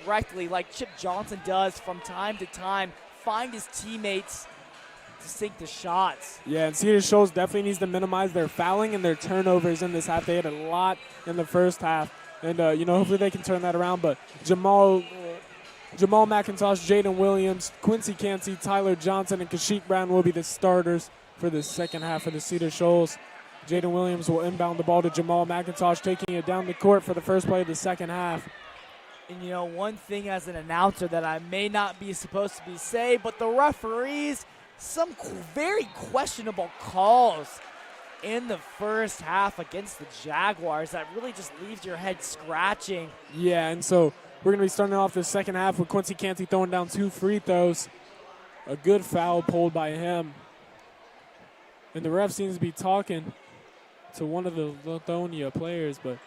correctly, like Chip Johnson does from time to time, find his teammates to sink the shots. Yeah, and Cedar Shoals definitely needs to minimize their fouling and their turnovers in this half. They had a lot in the first half. And, you know, hopefully they can turn that around. But Jamal McIntosh, Jaden Williams, Quincy Canty, Tyler Johnson, and Kashyyyk Brown will be the starters for the second half of the Cedar Shoals. Jaden Williams will inbound the ball to Jamal McIntosh, taking it down the court for the first play of the second half. And, you know, one thing as an announcer that I may not be supposed to be saying, but the referees, some very questionable calls in the first half against the Jaguars that really just leaves your head scratching. Yeah, and so we're going to be starting off the second half with Quincy Canty throwing down 2 free throws. A good foul pulled by him. And the ref seems to be talking to one of the Lithonia players, but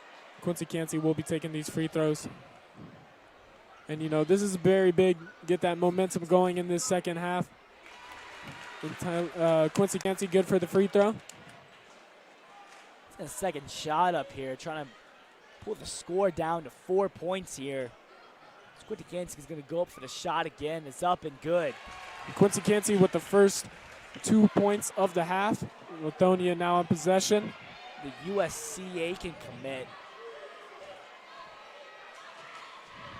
Quincy Canty will be taking these free throws. And, you know, this is very big. Get that momentum going in this second half. And Quincy Canty good for the free throw. A second shot up here, trying to pull the score down to 4 points here. Quincy Canty is going to go up for the shot again. It's up and good. Quincy Canty with the first 2 points of the half. Lithonia now in possession. The USCA can commit.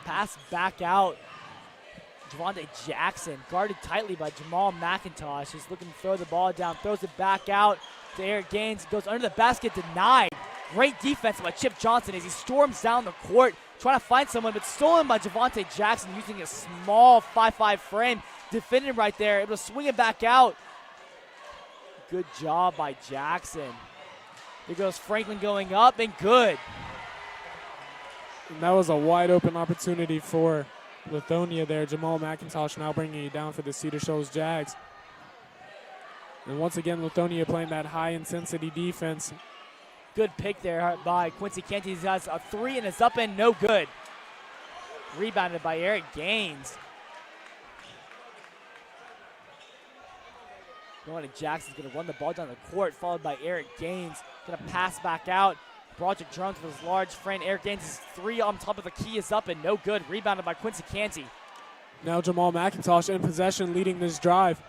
Pass back out. Javonte Jackson guarded tightly by Jamal McIntosh. He's looking to throw the ball down, throws it back out to Eric Gaines, goes under the basket, denied. Great defense by Chip Johnson as he storms down the court, trying to find someone, but stolen by Javonte Jackson using a small 5'5" frame. Defending right there, able to swing it back out. Good job by Jackson. There goes Franklin going up, and good. And that was a wide open opportunity for Lithonia there. Jamal McIntosh now bringing it down for the Cedar Shoals Jags. And once again, Lithonia playing that high-intensity defense. Good pick there by Quincy Canty. He has a 3 and it's up and no good. Rebounded by Eric Gaines. Going to Jackson's going to run the ball down the court, followed by Eric Gaines. Going to pass back out. Broderick Jones with his large friend. Eric Gaines' 3 on top of the key is up and no good. Rebounded by Quincy Canty. Now Jamal McIntosh in possession, leading this drive.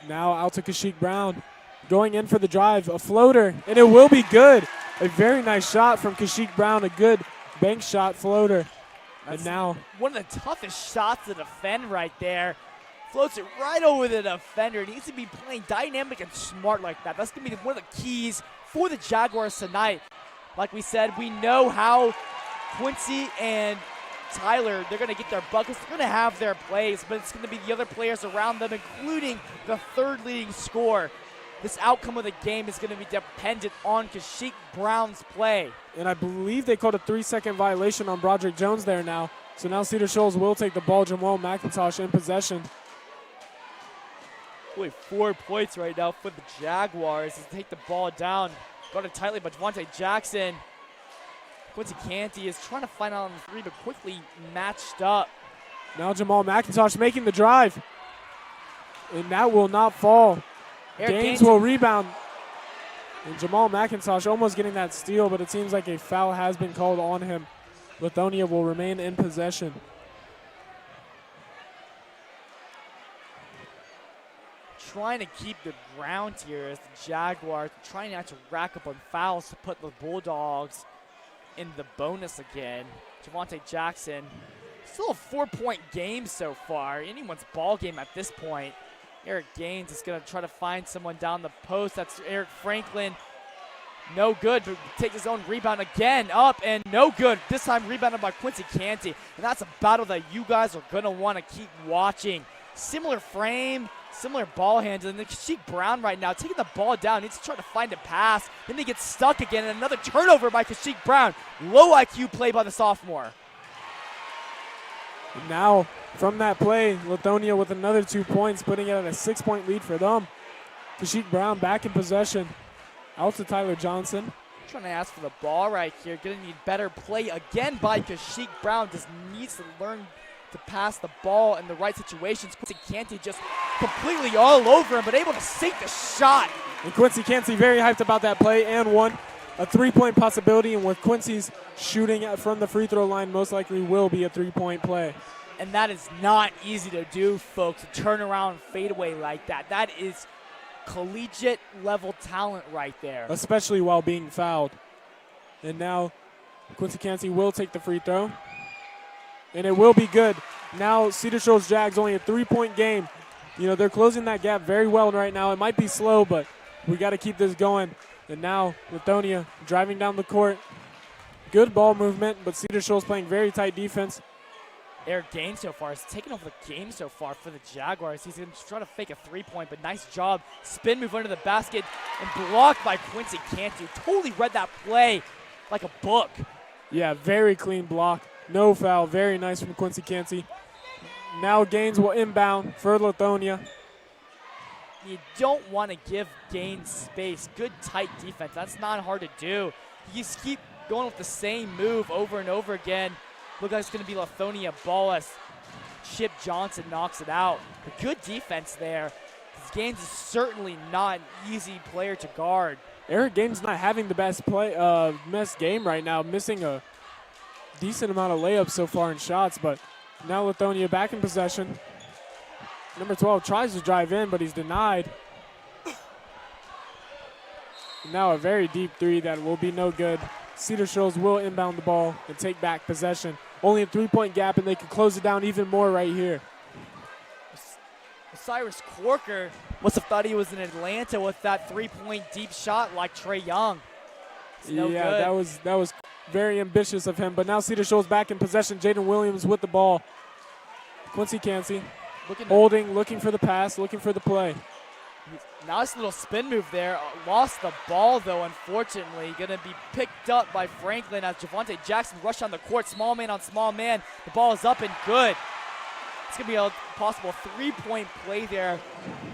Now out to Kashyyyk Brown. Going in for the drive, a floater, and it will be good. A very nice shot from Kashyyyk Brown, a good bank shot floater. That's and now one of the toughest shots to defend right there. Floats it right over the defender. He needs to be playing dynamic and smart like that. That's going to be one of the keys for the Jaguars tonight. Like we said, we know how Quincy and Tyler, they're going to get their buckets. They're going to have their plays, but it's going to be the other players around them, including the third leading scorer. This outcome of the game is going to be dependent on Kashyyyk Brown's play. And I believe they called a 3-second violation on Broderick Jones there now. So now Cedar Shoals will take the ball. Jamal McIntosh in possession. Boy, 4 points right now for the Jaguars as they take the ball down. Guarded tightly by Javonte Jackson. Quincy Canty is trying to find out on the 3, but quickly matched up. Now Jamal McIntosh making the drive. And that will not fall. Gaines will rebound. And Jamal McIntosh almost getting that steal, but it seems like a foul has been called on him. Lithonia will remain in possession. Trying to keep the ground here as the Jaguars trying not to rack up on fouls to put the Bulldogs in the bonus again. Javonte Jackson, still a 4-point game so far. Anyone's ball game at this point. Eric Gaines is going to try to find someone down the post. That's Eric Franklin. No good, but takes his own rebound again, up and no good. This time rebounded by Quincy Canty. And that's a battle that you guys are going to want to keep watching. Similar frame, similar ball handling. And Kashyyyk Brown right now taking the ball down, needs to try to find a pass. Then he gets stuck again, and another turnover by Kashyyyk Brown. Low IQ play by the sophomore. And now, from that play, Lithonia with another 2 points, putting it at a 6-point lead for them. Kashyyyk Brown back in possession. Out to Tyler Johnson. Trying to ask for the ball right here. Going to need better play again by Kashyyyk Brown. Just needs to learn to pass the ball in the right situations. Quincy Canty just completely all over him, but able to sink the shot. And Quincy Canty very hyped about that play and won. A 3-point possibility, and with Quincy's shooting from the free throw line, most likely will be a 3-point play. And that is not easy to do, folks, to turn around and fade away like that. That is collegiate level talent right there. Especially while being fouled. And now Quincy Canty will take the free throw. And it will be good. Now Cedar Shoals Jags only a 3-point game. You know, they're closing that gap very well right now. It might be slow, but we got to keep this going. And now Lithonia driving down the court. Good ball movement, but Cedar Shoals playing very tight defense. Eric Gaines so far has taken over the game so far for the Jaguars. He's going to try to fake a 3-point, but nice job. Spin move under the basket and blocked by Quincy Canty. Totally read that play like a book. Yeah, very clean block. No foul. Very nice from Quincy Canty. Now Gaines will inbound for Lithonia. You don't want to give Gaines space. Good tight defense. That's not hard to do. You just keep going with the same move over and over again. Look like it's going to be Lithonia ball as Chip Johnson knocks it out. A good defense there. Gaines is certainly not an easy player to guard. Eric Gaines not having the best game right now, missing a decent amount of layups so far in shots, but now Lithonia back in possession. Number 12 tries to drive in, but he's denied. Now a very deep three that will be no good. Cedar Shoals will inbound the ball and take back possession. Only a 3-point gap, and they can close it down even more right here. Cyrus Corker must have thought he was in Atlanta with that 3-point deep shot like Trae Young. No good. that was very ambitious of him. But now Cedar Shoals back in possession. Jaden Williams with the ball. Quincy Canty holding, looking for the pass, looking for the play. Nice little spin move there. Lost the ball, though, unfortunately. Going to be picked up by Franklin as Javante Jackson rushed on the court. Small man on small man. The ball is up and good. It's going to be a possible 3-point play there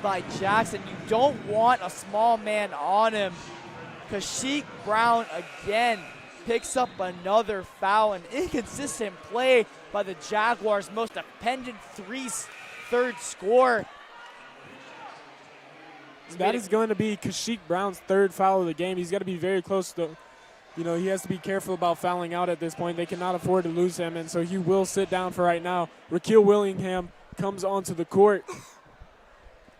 by Jackson. You don't want a small man on him. Kashyyyk Brown again picks up another foul. An inconsistent play by the Jaguars' most dependent third scorer. That is going to be Kashyyyk Brown's third foul of the game. He's got to be very close to, he has to be careful about fouling out at this point. They cannot afford to lose him, and so he will sit down for right now. Raquel Willingham comes onto the court.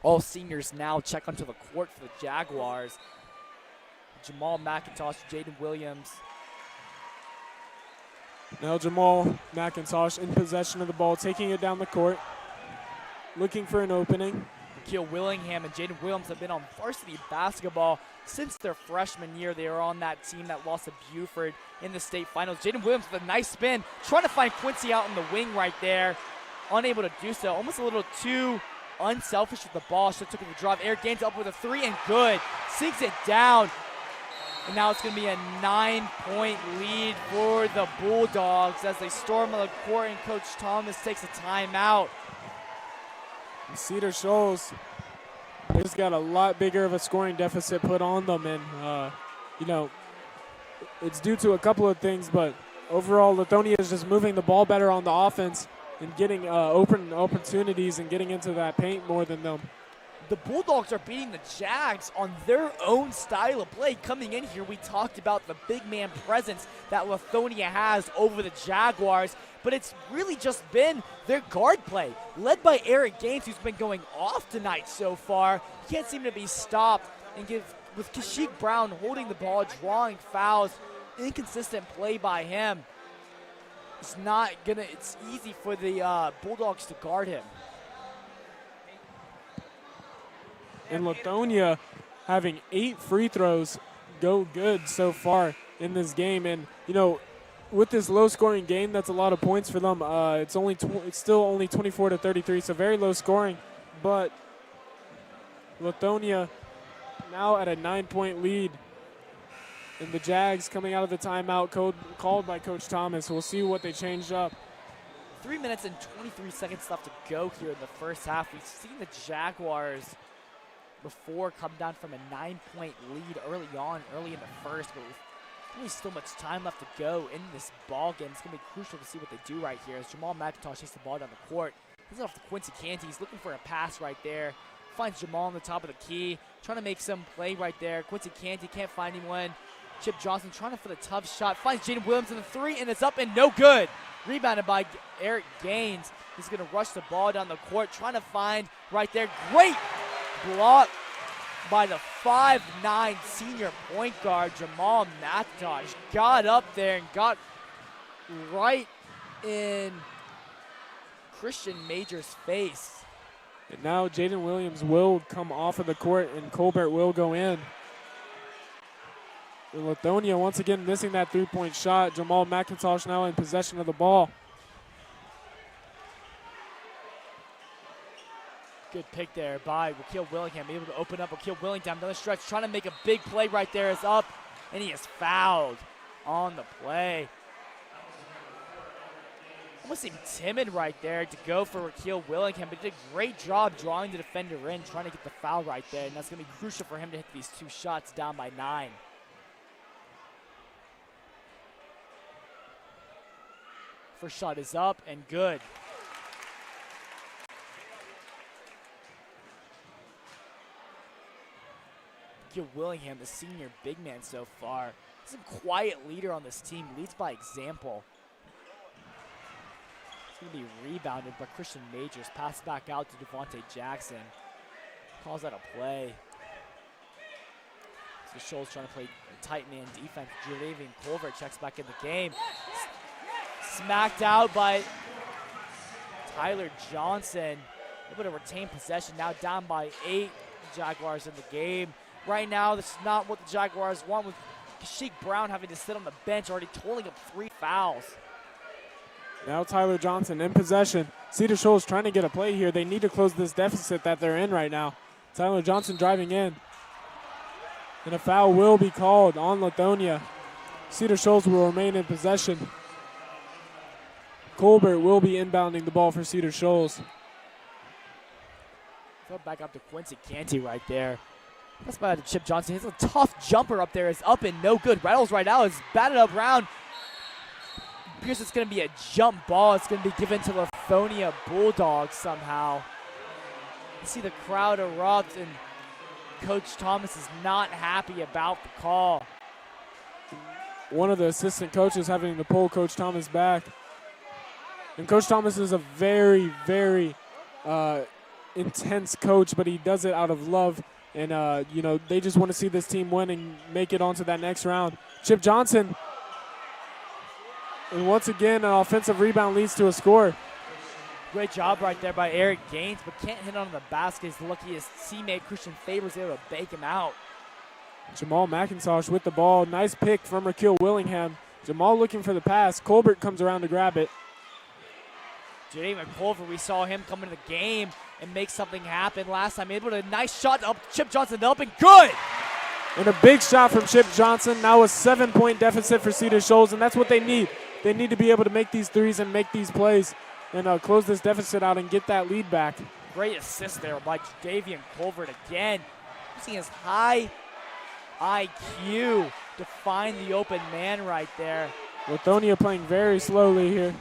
All seniors now check onto the court for the Jaguars. Jamal McIntosh, Jaden Williams. Now Jamal McIntosh in possession of the ball, taking it down the court, looking for an opening. Raquel Willingham and Jaden Williams have been on varsity basketball since their freshman year. They are on that team that lost to Buford in the state finals. Jaden Williams with a nice spin, trying to find Quincy out in the wing right there. Unable to do so. Almost a little too unselfish with the ball. Should have took the drive. Eric Gaines up with a 3 and good. Sinks it down. And now it's going to be a 9-point lead for the Bulldogs as they storm on the court and Coach Thomas takes a timeout. Cedar Shoals just got a lot bigger of a scoring deficit put on them, and it's due to a couple of things, but overall Lithonia is just moving the ball better on the offense and getting open opportunities and getting into that paint more than them. The Bulldogs are beating the Jags on their own style of play. Coming in here, we talked about the big man presence that Lithonia has over the Jaguars, but it's really just been their guard play, led by Eric Gaines, who's been going off tonight so far. He can't seem to be stopped, and with Kashyyyk Brown holding the ball, drawing fouls, inconsistent play by him. It's easy for the Bulldogs to guard him. And Lithonia having 8 free throws go good so far in this game. And, you know, with this low-scoring game, that's a lot of points for them. It's still only 24-33, so very low scoring. But Lithonia now at a 9-point lead. And the Jags coming out of the timeout called by Coach Thomas. We'll see what they changed up. 3 minutes and 23 seconds left to go here in the first half. We've seen the Jaguars before come down from a 9-point lead early in the first, but with only still much time left to go in this ball game. It's going to be crucial to see what they do right here as Jamal McIntosh takes the ball down the court. He's off to Quincy Canty. He's looking for a pass right there. Finds Jamal on the top of the key, trying to make some play right there. Quincy Canty can't find anyone. Chip Johnson trying to fit a tough shot. Finds Jaden Williams in the 3, and it's up and no good. Rebounded by Eric Gaines. He's going to rush the ball down the court, trying to find right there. Great block by the 5'9" senior point guard, Jamal McIntosh. Got up there and got right in Christian Major's face. And now Jaden Williams will come off of the court, and Colbert will go in. And Lithonia once again missing that 3-point shot. Jamal McIntosh now in possession of the ball. Good pick there by Wakeel Willingham, able to open up. Wakeel Willingham down the stretch, trying to make a big play right there. Is up, and he is fouled on the play. Almost seemed timid right there to go for Wakeel Willingham, but did a great job drawing the defender in, trying to get the foul right there, and that's going to be crucial for him to hit these 2 shots down by 9. First shot is up and good. Willingham, the senior big man so far. He's a quiet leader on this team, leads by example. It's going to be rebounded by Christian Majors. Pass back out to Devontae Jackson. Calls out a play. So Shoals trying to play tight man defense. Jadavian Culver checks back in the game. Smacked out by Tyler Johnson. Able to retain possession, now down by 8. Jaguars in the game. Right now, this is not what the Jaguars want, with Kasheik Brown having to sit on the bench, already totaling up 3 fouls. Now Tyler Johnson in possession. Cedar Shoals trying to get a play here. They need to close this deficit that they're in right now. Tyler Johnson driving in. And a foul will be called on Lithonia. Cedar Shoals will remain in possession. Colbert will be inbounding the ball for Cedar Shoals. Throw back up to Quincy Canty right there. That's by Chip Johnson. He's a tough jumper up there. Is up and no good. Rattles right now. Is batted up round. Appears it's going to be a jump ball. It's going to be given to Lithonia Bulldogs somehow. You see the crowd erupt, and Coach Thomas is not happy about the call. One of the assistant coaches having to pull Coach Thomas back. And Coach Thomas is a very, very intense coach, but he does it out of love. And, you know, they just want to see this team win and make it onto that next round. Chip Johnson. And once again, an offensive rebound leads to a score. Great job right there by Eric Gaines, but can't hit on the basket. His luckiest teammate, Christian Favors, able to bake him out. Jamal McIntosh with the ball. Nice pick from Wakeel Willingham. Jamal looking for the pass. Colbert comes around to grab it. Jadavian Culver, we saw him come into the game and make something happen last time. Able to nice shot up Chip Johnson up and good. And a big shot from Chip Johnson. Now a 7-point deficit for Cedar Shoals, and that's what they need. They need to be able to make these threes and make these plays and close this deficit out and get that lead back. Great assist there by Jadavian Culver again. Using his high IQ to find the open man right there. Lithonia playing very slowly here.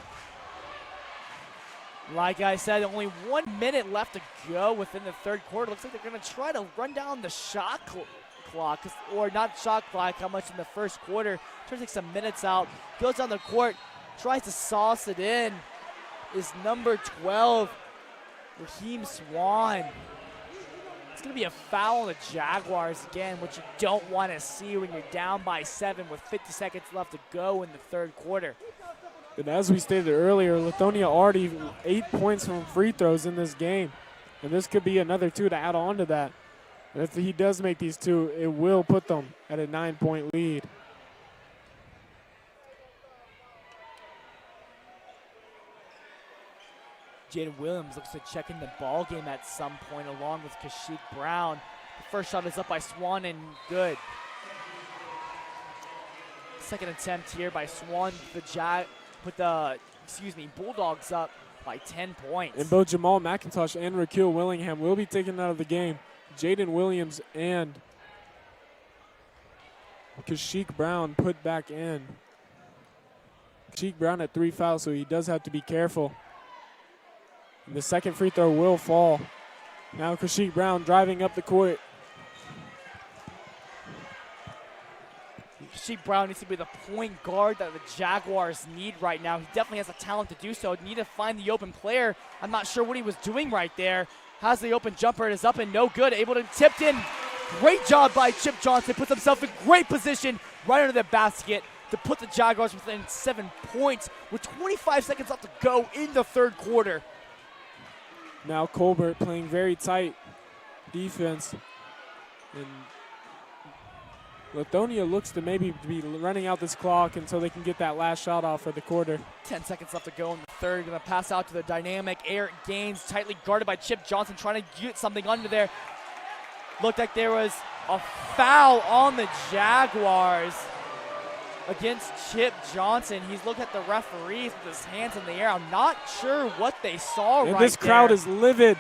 Like I said, only 1 minute left to go within the third quarter. Looks like they're going to try to run down the shot clock, or not shot clock, how much in the first quarter. Tries to take some minutes out, goes down the court, tries to sauce it in. Is number 12, Raheem Swan. It's going to be a foul on the Jaguars again, which you don't want to see when you're down by 7 with 50 seconds left to go in the third quarter. And as we stated earlier, Lithonia already 8 points from free throws in this game. And this could be another 2 to add on to that. If he does make these two, it will put them at a 9-point lead. Jaden Williams looks to check in the ball game at some point along with Kashyyyk Brown. The first shot is up by Swan and good. Second attempt here by Swan. Put the Bulldogs up by 10 points. And both Jamal McIntosh and Raquel Willingham will be taken out of the game. Jaden Williams and Kashyyyk Brown put back in. Kashyyyk Brown at 3 fouls, so he does have to be careful. And the second free throw will fall. Now Kashyyyk Brown driving up the court. Kashyyyk Brown needs to be the point guard that the Jaguars need right now. He definitely has the talent to do so. Need to find the open player. I'm not sure what he was doing right there. Has the open jumper. It is up and no good. Able to tipped in. Great job by Chip Johnson. Puts himself in great position right under the basket to put the Jaguars within 7 points with 25 seconds left to go in the third quarter. Now Colbert playing very tight defense. And Lithonia looks to maybe be running out this clock until they can get that last shot off for the quarter. 10 seconds left to go in the third. Going to pass out to the dynamic Eric Gaines, tightly guarded by Chip Johnson, trying to get something under there. Looked like there was a foul on the Jaguars against Chip Johnson. He's looked at the referees with his hands in the air. I'm not sure what they saw right there. And this crowd is livid.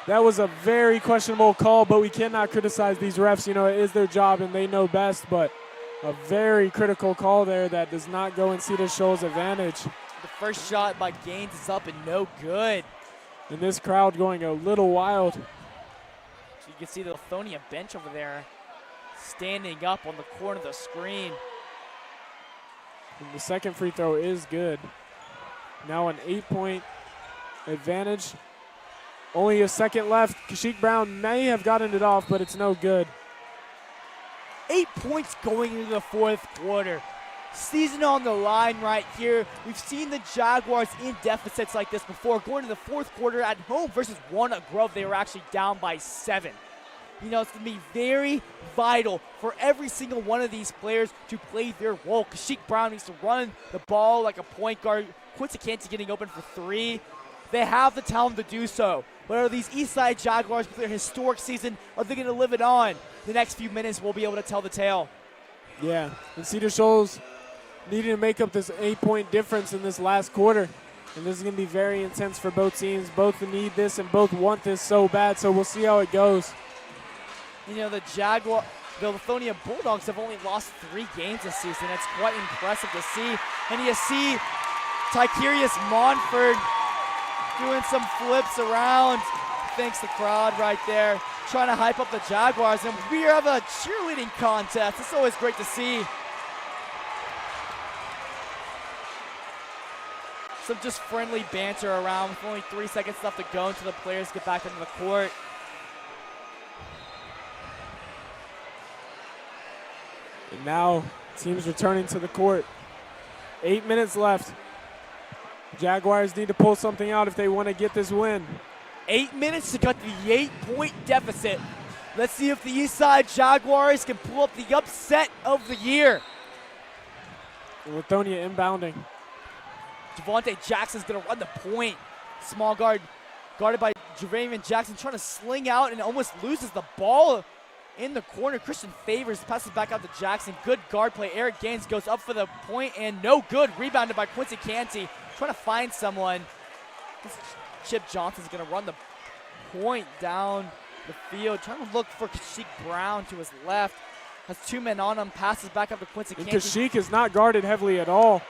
That was a very questionable call, but we cannot criticize these refs. You know, it is their job and they know best, but a very critical call there that does not go in Cedar Shoals' advantage. The first shot by Gaines is up and no good. And this crowd going a little wild. So you can see the Lithonia bench over there standing up on the corner of the screen. And the second free throw is good. Now an 8-point advantage. Only a second left. Kashyyyk Brown may have gotten it off, but it's no good. 8 points going into the fourth quarter. Season on the line right here. We've seen the Jaguars in deficits like this before. Going to the fourth quarter at home versus Walnut Grove, they were actually down by 7. You know, it's going to be very vital for every single one of these players to play their role. Kashyyyk Brown needs to run the ball like a point guard. Quincy Canty getting open for 3. They have the talent to do so. But are these Eastside Jaguars with their historic season, are they going to live it on? The next few minutes will be able to tell the tale. Yeah, and Cedar Shoals needing to make up this 8-point difference in this last quarter. And this is going to be very intense for both teams. Both need this and both want this so bad, so we'll see how it goes. You know, the Lithonia Bulldogs have only lost 3 games this season. It's quite impressive to see. And you see Tykerius Monford doing some flips around. Thanks the crowd right there, trying to hype up the Jaguars. And we have a cheerleading contest. It's always great to see. Some just friendly banter around with only 3 seconds left to go until the players get back into the court. And now teams returning to the court. 8 minutes left. Jaguars need to pull something out if they want to get this win. 8 minutes to cut the 8-point deficit. Let's see if the Eastside Jaguars can pull up the upset of the year. Lithonia inbounding. Javante Jackson's going to run the point. Small guard guarded by Javavian Jackson, trying to sling out and almost loses the ball in the corner. Christian Favors passes back out to Jackson. Good guard play. Eric Gaines goes up for the point and no good. Rebounded by Quincy Canty. Trying to find someone. Chip Johnson's going to run the point down the field. Trying to look for Kashyyyk Brown to his left. Has 2 men on him. Passes back up to Quincy Canty. Kashyyyk is not guarded heavily at all.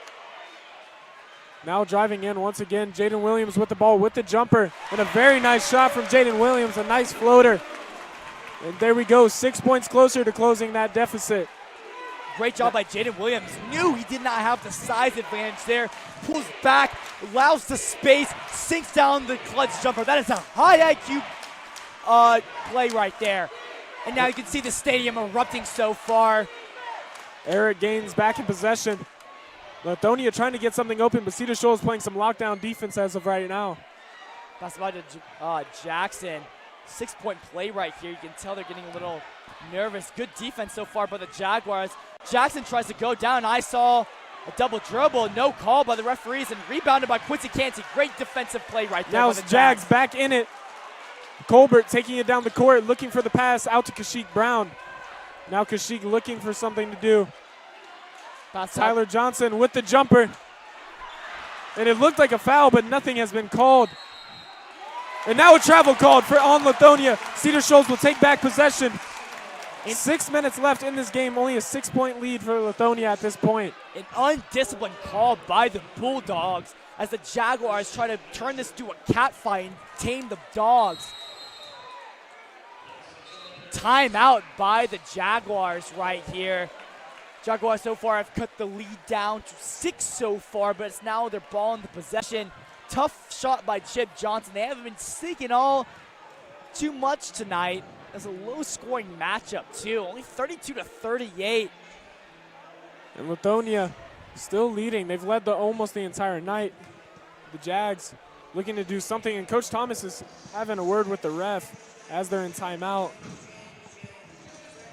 Now driving in once again. Jaden Williams with the ball with the jumper. And a very nice shot from Jaden Williams. A nice floater. And there we go. 6 points closer to closing that deficit. Great job by Jaden Williams. Knew he did not have the size advantage there. Pulls back, allows the space, sinks down the clutch jumper. That is a high IQ play right there. And now you can see the stadium erupting so far. Eric Gaines back in possession. Lithonia trying to get something open, but Cedar Shoals playing some lockdown defense as of right now. Pass by to Jackson. 6-point play right here. You can tell they're getting a little nervous. Good defense so far by the Jaguars. Jackson tries to go down. I saw a double dribble, no call by the referees, and rebounded by Quincy Canty. Great defensive play right there now by the Jags back in it. Colbert taking it down the court, looking for the pass out to Kashyyyk Brown. Now Kashyyyk looking for something to do. Tyler Johnson with the jumper. And it looked like a foul, but nothing has been called. And now a travel called on Lithonia. Cedar Shoals will take back possession. 6 minutes left in this game, only a 6-point lead for Lithonia at this point. An undisciplined call by the Bulldogs as the Jaguars try to turn this to a cat fight and tame the Dogs. Timeout by the Jaguars right here. Jaguars so far have cut the lead down to 6 so far, but it's now their ball in the possession. Tough shot by Chip Johnson. They haven't been seeking all too much tonight. It's a low-scoring matchup, too. Only 32-38. And Lithonia still leading. They've led almost the entire night. The Jags looking to do something, and Coach Thomas is having a word with the ref as they're in timeout.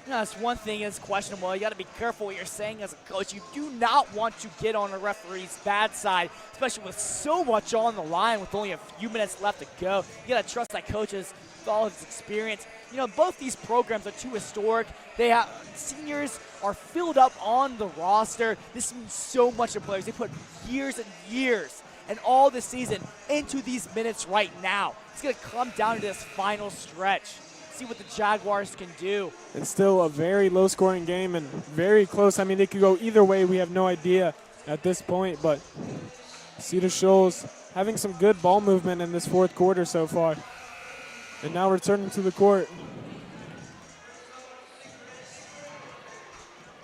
You know, that's one thing that's questionable. You got to be careful what you're saying as a coach. You do not want to get on a referee's bad side, especially with so much on the line with only a few minutes left to go. You got to trust that coaches with all his experience. You know, both these programs are too historic. They have seniors are filled up on the roster. This means so much to players. They put years and years and all this season into these minutes right now. It's going to come down to this final stretch. See what the Jaguars can do. It's still a very low-scoring game and very close. I mean, they could go either way. We have no idea at this point, but Cedar Shoals having some good ball movement in this fourth quarter so far. And now returning to the court.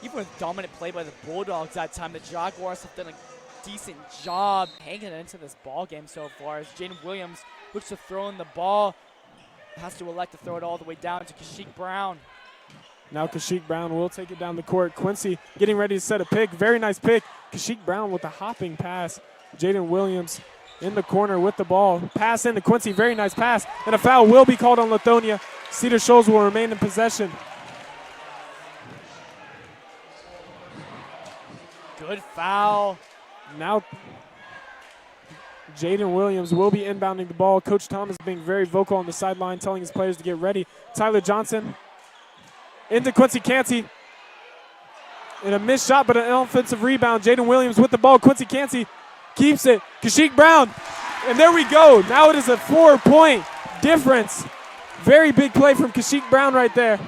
Even with dominant play by the Bulldogs that time, the Jaguars have done a decent job hanging into this ball game so far as Jaden Williams looks to throw in the ball. Has to elect to throw it all the way down to Kashyyyk Brown. Now Kashyyyk Brown will take it down the court. Quincy getting ready to set a pick. Very nice pick. Kashyyyk Brown with a hopping pass. Jaden Williams in the corner with the ball. Pass into Quincy. Very nice pass. And a foul will be called on Lithonia. Cedar Shoals will remain in possession. Good foul. Now Jaden Williams will be inbounding the ball. Coach Thomas being very vocal on the sideline, telling his players to get ready. Tyler Johnson into Quincy Canty. And a missed shot, but an offensive rebound. Jaden Williams with the ball. Quincy Canty keeps it. Kashyyyk Brown. And there we go. Now it is a 4-point difference. Very big play from Kashyyyk Brown right there.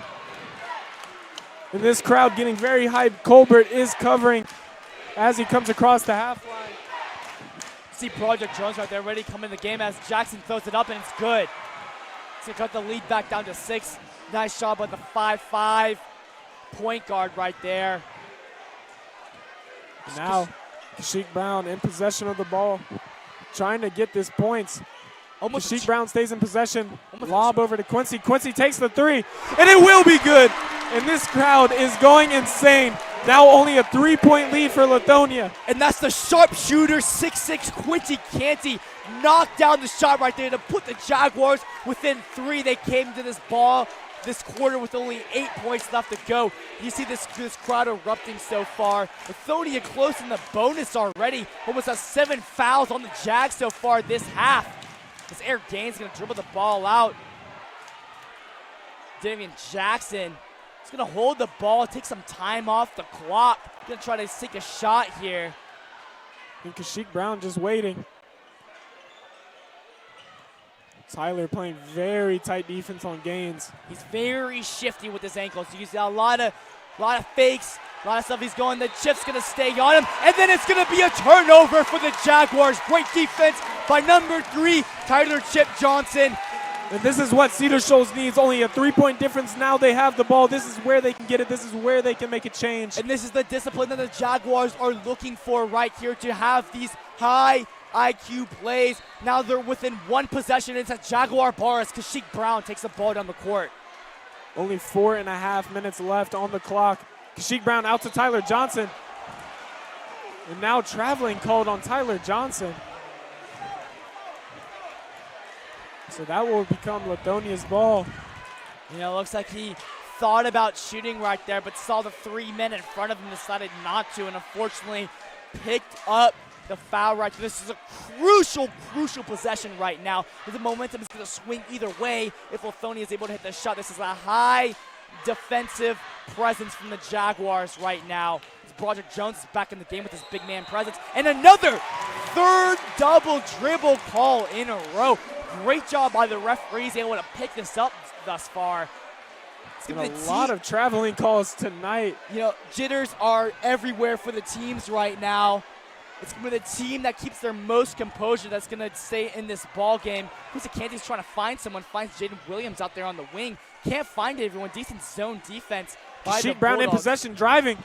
And this crowd getting very hyped. Colbert is covering as he comes across the half line. See Project Jones right there ready to come in the game as Jackson throws it up, and it's good. To cut the lead back down to 6. Nice shot by the 5'5" point guard right there. Now Kashyyyk Brown in possession of the ball, trying to get this points. Kashyyyk Brown stays in possession. Lob over to Quincy. Quincy takes the 3, and it will be good. And this crowd is going insane. Now only a 3-point lead for Lithonia. And that's the sharpshooter, 6'6" Quincy Canty knocked down the shot right there to put the Jaguars within 3. They came to this ball this quarter with only 8 points left to go. You see this crowd erupting so far. Lithonia close in the bonus already. Almost has 7 fouls on the Jags so far this half. As Eric Gaines going to dribble the ball out. Damian Jackson is going to hold the ball, take some time off the clock. Going to try to take a shot here. And Kashyyyk Brown just waiting. Tyler playing very tight defense on Gaines. He's very shifty with his ankles. You see a lot of fakes, a lot of stuff he's going. The chip's going to stay on him, and then it's going to be a turnover for the Jaguars. Great defense by number 3, Tyler Chip Johnson. And this is what Cedar Shoals needs, only a 3-point difference. Now they have the ball. This is where they can get it. This is where they can make a change. And this is the discipline that the Jaguars are looking for right here, to have these high IQ plays. Now they're within 1 possession. It's a Jaguar bar as Kashyyyk Brown takes the ball down the court. Only 4.5 minutes left on the clock. Kashyyyk Brown out to Tyler Johnson. And now traveling called on Tyler Johnson. So that will become Lithonia's ball. You know, it looks like he thought about shooting right there, but saw the 3 men in front of him, decided not to, and unfortunately picked up the foul right there. This is a crucial possession right now. The momentum is going to swing either way if Lithonia is able to hit the shot. This is a high defensive presence from the Jaguars right now. Broderick Jones is back in the game with his big man presence. And another third double dribble call in a row. Great job by the referees, able to pick this up thus far. It's a lot of traveling calls tonight. You know, jitters are everywhere for the teams right now. It's going to be the team that keeps their most composure that's going to stay in this ball game. Canty's trying to find someone, finds Jaden Williams out there on the wing. Can't find everyone. Decent zone defense by the Kashyyyk Brown in Bulldogs. possession, driving.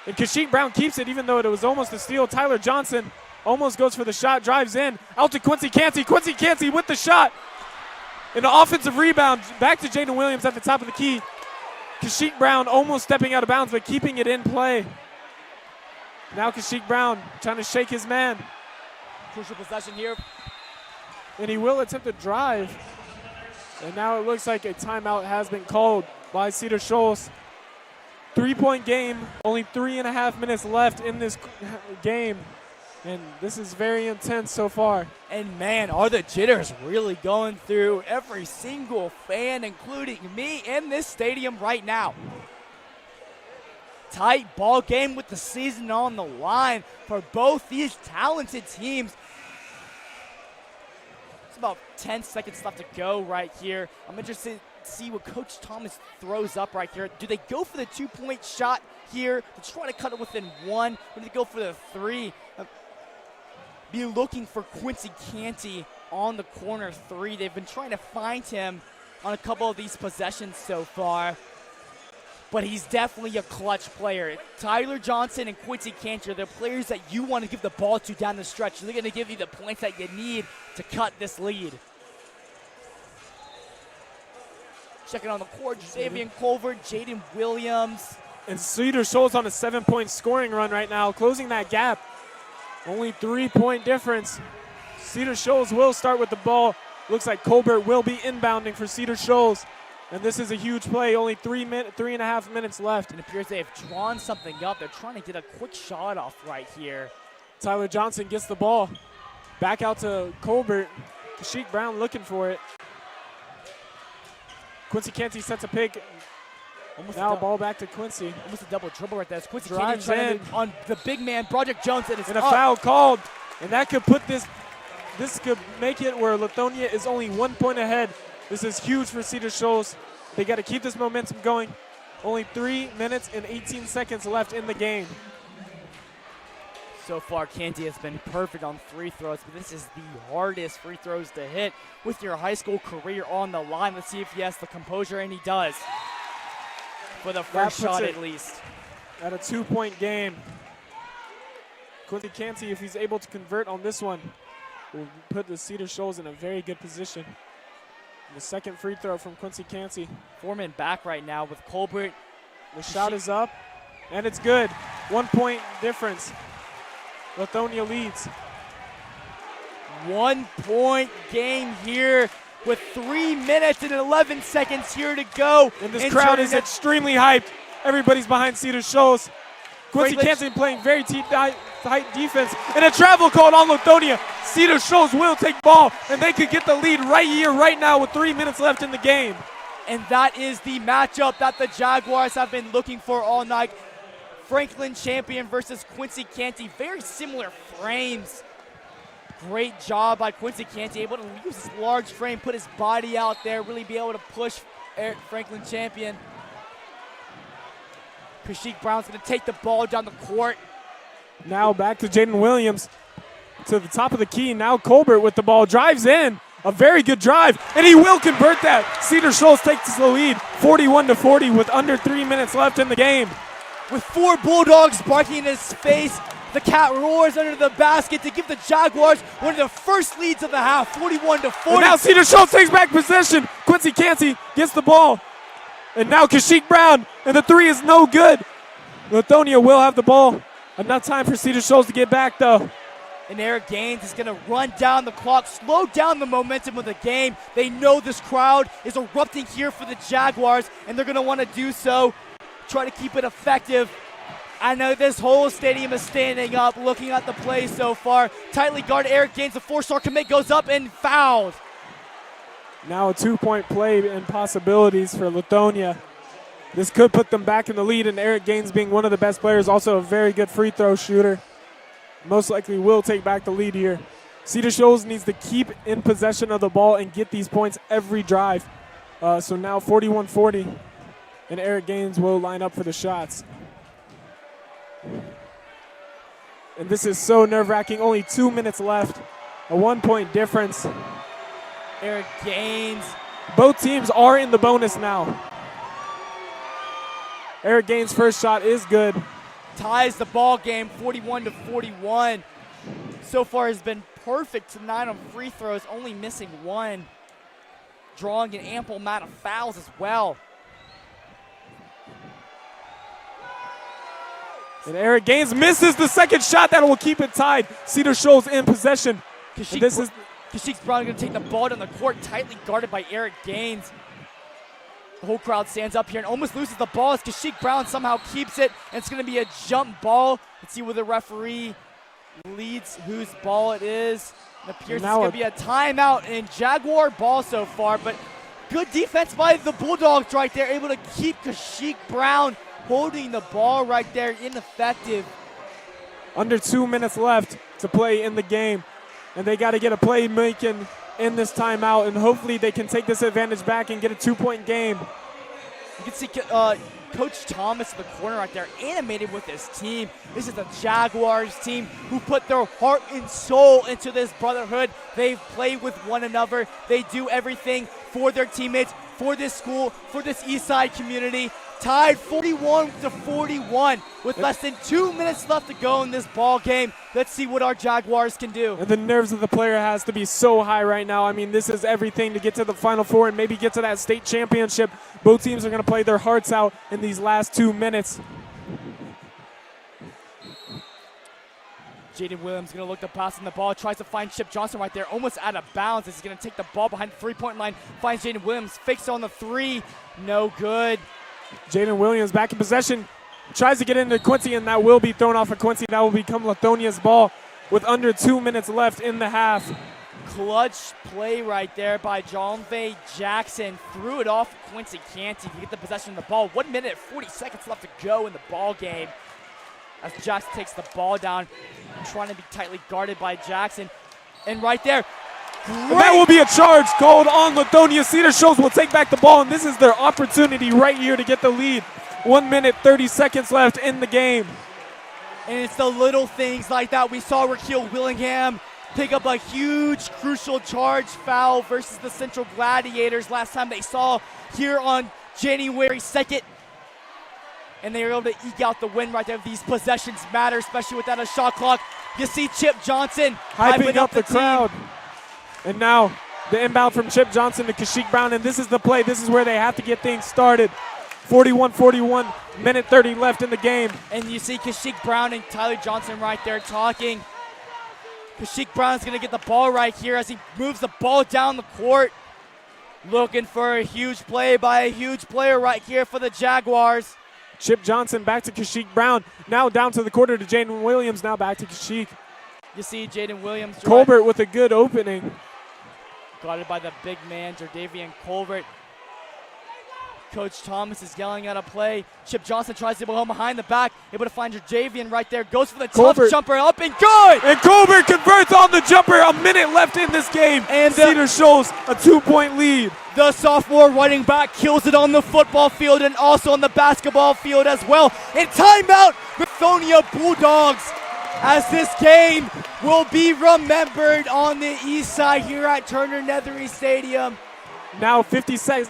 And Kashyyyk Brown keeps it even though it was almost a steal. Tyler Johnson almost goes for the shot, drives in. Out to Quincy Canty. Quincy Canty with the shot. And an offensive rebound back to Jaden Williams at the top of the key. Kashyyyk Brown almost stepping out of bounds but keeping it in play. Now Kashyyyk Brown trying to shake his man. Crucial possession here. And he will attempt to drive. And now it looks like a timeout has been called by Cedar Shoals. 3-point game, only 3.5 minutes left in this game. And this is very intense so far. And man, are the jitters really going through every single fan, including me, in this stadium right now. Tight ball game with the season on the line for both these talented teams. It's about 10 seconds left to go right here. I'm interested to see what Coach Thomas throws up right here. Do they go for the 2-point shot here to try to cut it within one? Or do they go for the 3? Be looking for Quincy Canty on the corner 3. They've been trying to find him on a couple of these possessions so far. But he's definitely a clutch player. Tyler Johnson and Quincy Canty are the players that you want to give the ball to down the stretch. They're going to give you the points that you need to cut this lead. Checking on the court, Xavier Colvert, Jaden Williams. And Cedar Shoals on a 7-point scoring run right now, closing that gap. Only 3-point difference. Cedar Shoals will start with the ball. Looks like Colbert will be inbounding for Cedar Shoals. And this is a huge play, only 3.5 minutes left. It appears they have drawn something up. They're trying to get a quick shot off right here. Tyler Johnson gets the ball. Back out to Colbert. Kashyyyk Brown looking for it. Quincy Canty sets a pick. Now ball back to Quincy. Almost a double dribble right there. It's Quincy Drives Canty in on the big man, Broderick Jones, and a foul called. And that could put this could make it where Lithonia is only 1 point ahead. This is huge for Cedar Shoals. They got to keep this momentum going. Only 3 minutes and 18 seconds left in the game. So far, Canty has been perfect on free throws, but this is the hardest free throws to hit with your high school career on the line. Let's see if he has the composure, and he does. For the first shot, at least. At a 2-point game. Quincy Canty, if he's able to convert on this one, will put the Cedar Shoals in a very good position. The second free throw from Quincy Canty. Foreman back right now with Colbert. The shot is up, and it's good. 1 point difference. Lithonia leads. 1 point game here with 3 minutes and 11 seconds here to go. And this crowd is extremely hyped. Everybody's behind Cedar Shoals. Quincy Canty playing very tight defense. And a travel called on Lithonia. Cedar Shoals will take ball, and they could get the lead right here, right now, with 3 minutes left in the game. And that is the matchup that the Jaguars have been looking for all night. Franklin champion versus Quincy Canty. Very similar frames. Great job by Quincy Canty, able to use his large frame, put his body out there, really be able to push Franklin champion. Kashyyyk Brown's going to take the ball down the court. Now back to Jaden Williams to the top of the key. Now Colbert with the ball, drives in. A very good drive, and he will convert that. Cedar Shoals takes the lead, 41-40 with under 3 minutes left in the game. With 4 Bulldogs barking in his face, the cat roars under the basket to give the Jaguars one of the first leads of the half, 41-40. And now Cedar Shoals takes back possession. Quincy Canty gets the ball. And now Kashyyyk Brown, and the 3 is no good. Lithonia will have the ball. Enough time for Cedar Shoals to get back, though. And Eric Gaines is going to run down the clock, slow down the momentum of the game. They know this crowd is erupting here for the Jaguars, and they're going to want to do so, try to keep it effective. I know this whole stadium is standing up, looking at the play so far. Tightly guarded Eric Gaines, the 4-star commit goes up and fouled. Now a 2-point play and possibilities for Lithonia. This could put them back in the lead, and Eric Gaines being one of the best players, also a very good free throw shooter, most likely will take back the lead here. Cedar Shoals needs to keep in possession of the ball and get these points every drive. So now 41-40, and Eric Gaines will line up for the shots. And this is so nerve-wracking, only 2 minutes left, a 1-point difference. Eric Gaines. Both teams are in the bonus now. Eric Gaines' first shot is good. Ties the ball game 41-41. So far has been perfect tonight on free throws, only missing one. Drawing an ample amount of fouls as well. And Eric Gaines misses the second shot. That will keep it tied. Cedar Shoals in possession. Kashyyyk Brown going to take the ball down the court, tightly guarded by Eric Gaines. The whole crowd stands up here and almost loses the ball as Kashyyyk Brown somehow keeps it, and it's going to be a jump ball. Let's see where the referee leads whose ball it is. It appears it's going to be a timeout and Jaguar ball so far, but good defense by the Bulldogs right there, able to keep Kashyyyk Brown holding the ball right there, ineffective. Under 2 minutes left to play in the game, and they got to get a play making in this timeout, and hopefully they can take this advantage back and get a 2-point game. You can see Coach Thomas in the corner right there, animated with his team. This is the Jaguars team who put their heart and soul into this brotherhood. They've played with one another. They do everything for their teammates, for this school, for this Eastside community. Tied 41-41 with less than 2 minutes left to go in this ball game. Let's see what our Jaguars can do. And the nerves of the player has to be so high right now. I mean, this is everything to get to the Final Four and maybe get to that state championship. Both teams are going to play their hearts out in these last 2 minutes. Jaden Williams going to look to pass on the ball, tries to find Chip Johnson right there, almost out of bounds. He's going to take the ball behind the three-point line, finds Jaden Williams, fakes on the three, no good. Jaden Williams back in possession, tries to get into Quincy, and that will be thrown off of Quincy. That will become Lithonia's ball with under 2 minutes left in the half. Clutch play right there by John Vay Jackson. Threw it off Quincy Canty to get the possession of the ball. 1 minute, 40 seconds left to go in the ball game. As Jackson takes the ball down, trying to be tightly guarded by Jackson. And right there, and that will be a charge called on Lithonia. Cedar Shoals will take back the ball, and this is their opportunity right here to get the lead. 1 minute, 30 seconds left in the game. And it's the little things like that. We saw Raquel Willingham pick up a huge, crucial charge foul versus the Central Gladiators last time they saw here on January 2nd. And they were able to eke out the win right there. These possessions matter, especially without a shot clock. You see Chip Johnson hyping up the crowd. And now the inbound from Chip Johnson to Kashyyyk Brown, and this is the play. This is where they have to get things started. 41-41, minute 30 left in the game. And you see Kashyyyk Brown and Tyler Johnson right there talking. Kashyyyk Brown's going to get the ball right here as he moves the ball down the court. Looking for a huge play by a huge player right here for the Jaguars. Chip Johnson back to Kashyyyk Brown. Now down to the quarter to Jaden Williams. Now back to Kashyyyk. You see Jaden Williams. Colbert with a good opening. Guarded by the big man, Jordavian Colbert. Coach Thomas is yelling at a play. Chip Johnson tries to go behind the back, able to find Jordavian right there. Goes for the tough jumper up and good! And Colbert converts on the jumper. A minute left in this game. And Cedar Shoals a 2-point lead. The sophomore running back kills it on the football field and also on the basketball field as well. And timeout, Lithonia Bulldogs, as this game will be remembered on the east side here at Turner Nethery Stadium. Now 56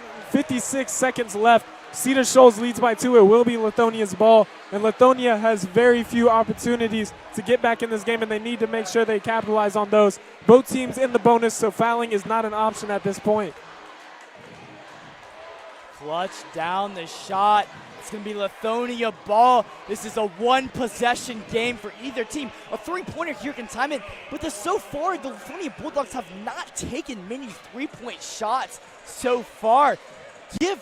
seconds left. Cedar Shoals leads by 2. It will be Lithonia's ball. And Lithonia has very few opportunities to get back in this game, and they need to make sure they capitalize on those. Both teams in the bonus, so fouling is not an option at this point. Clutch down the shot It's going to be Lithonia ball. This is a one-possession game for either team. A three-pointer here can time it, but so far, the Lithonia Bulldogs have not taken many three-point shots so far. The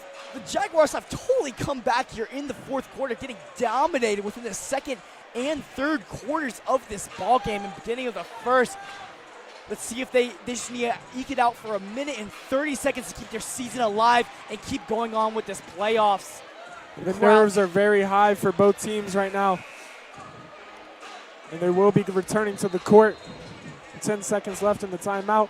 Jaguars have totally come back here in the fourth quarter, getting dominated within the second and third quarters of this ball game and beginning of the first. Let's see if they just need to eke it out for a minute and 30 seconds to keep their season alive and keep going on with this playoffs. The nerves are very high for both teams right now. And they will be returning to the court. 10 seconds left in the timeout.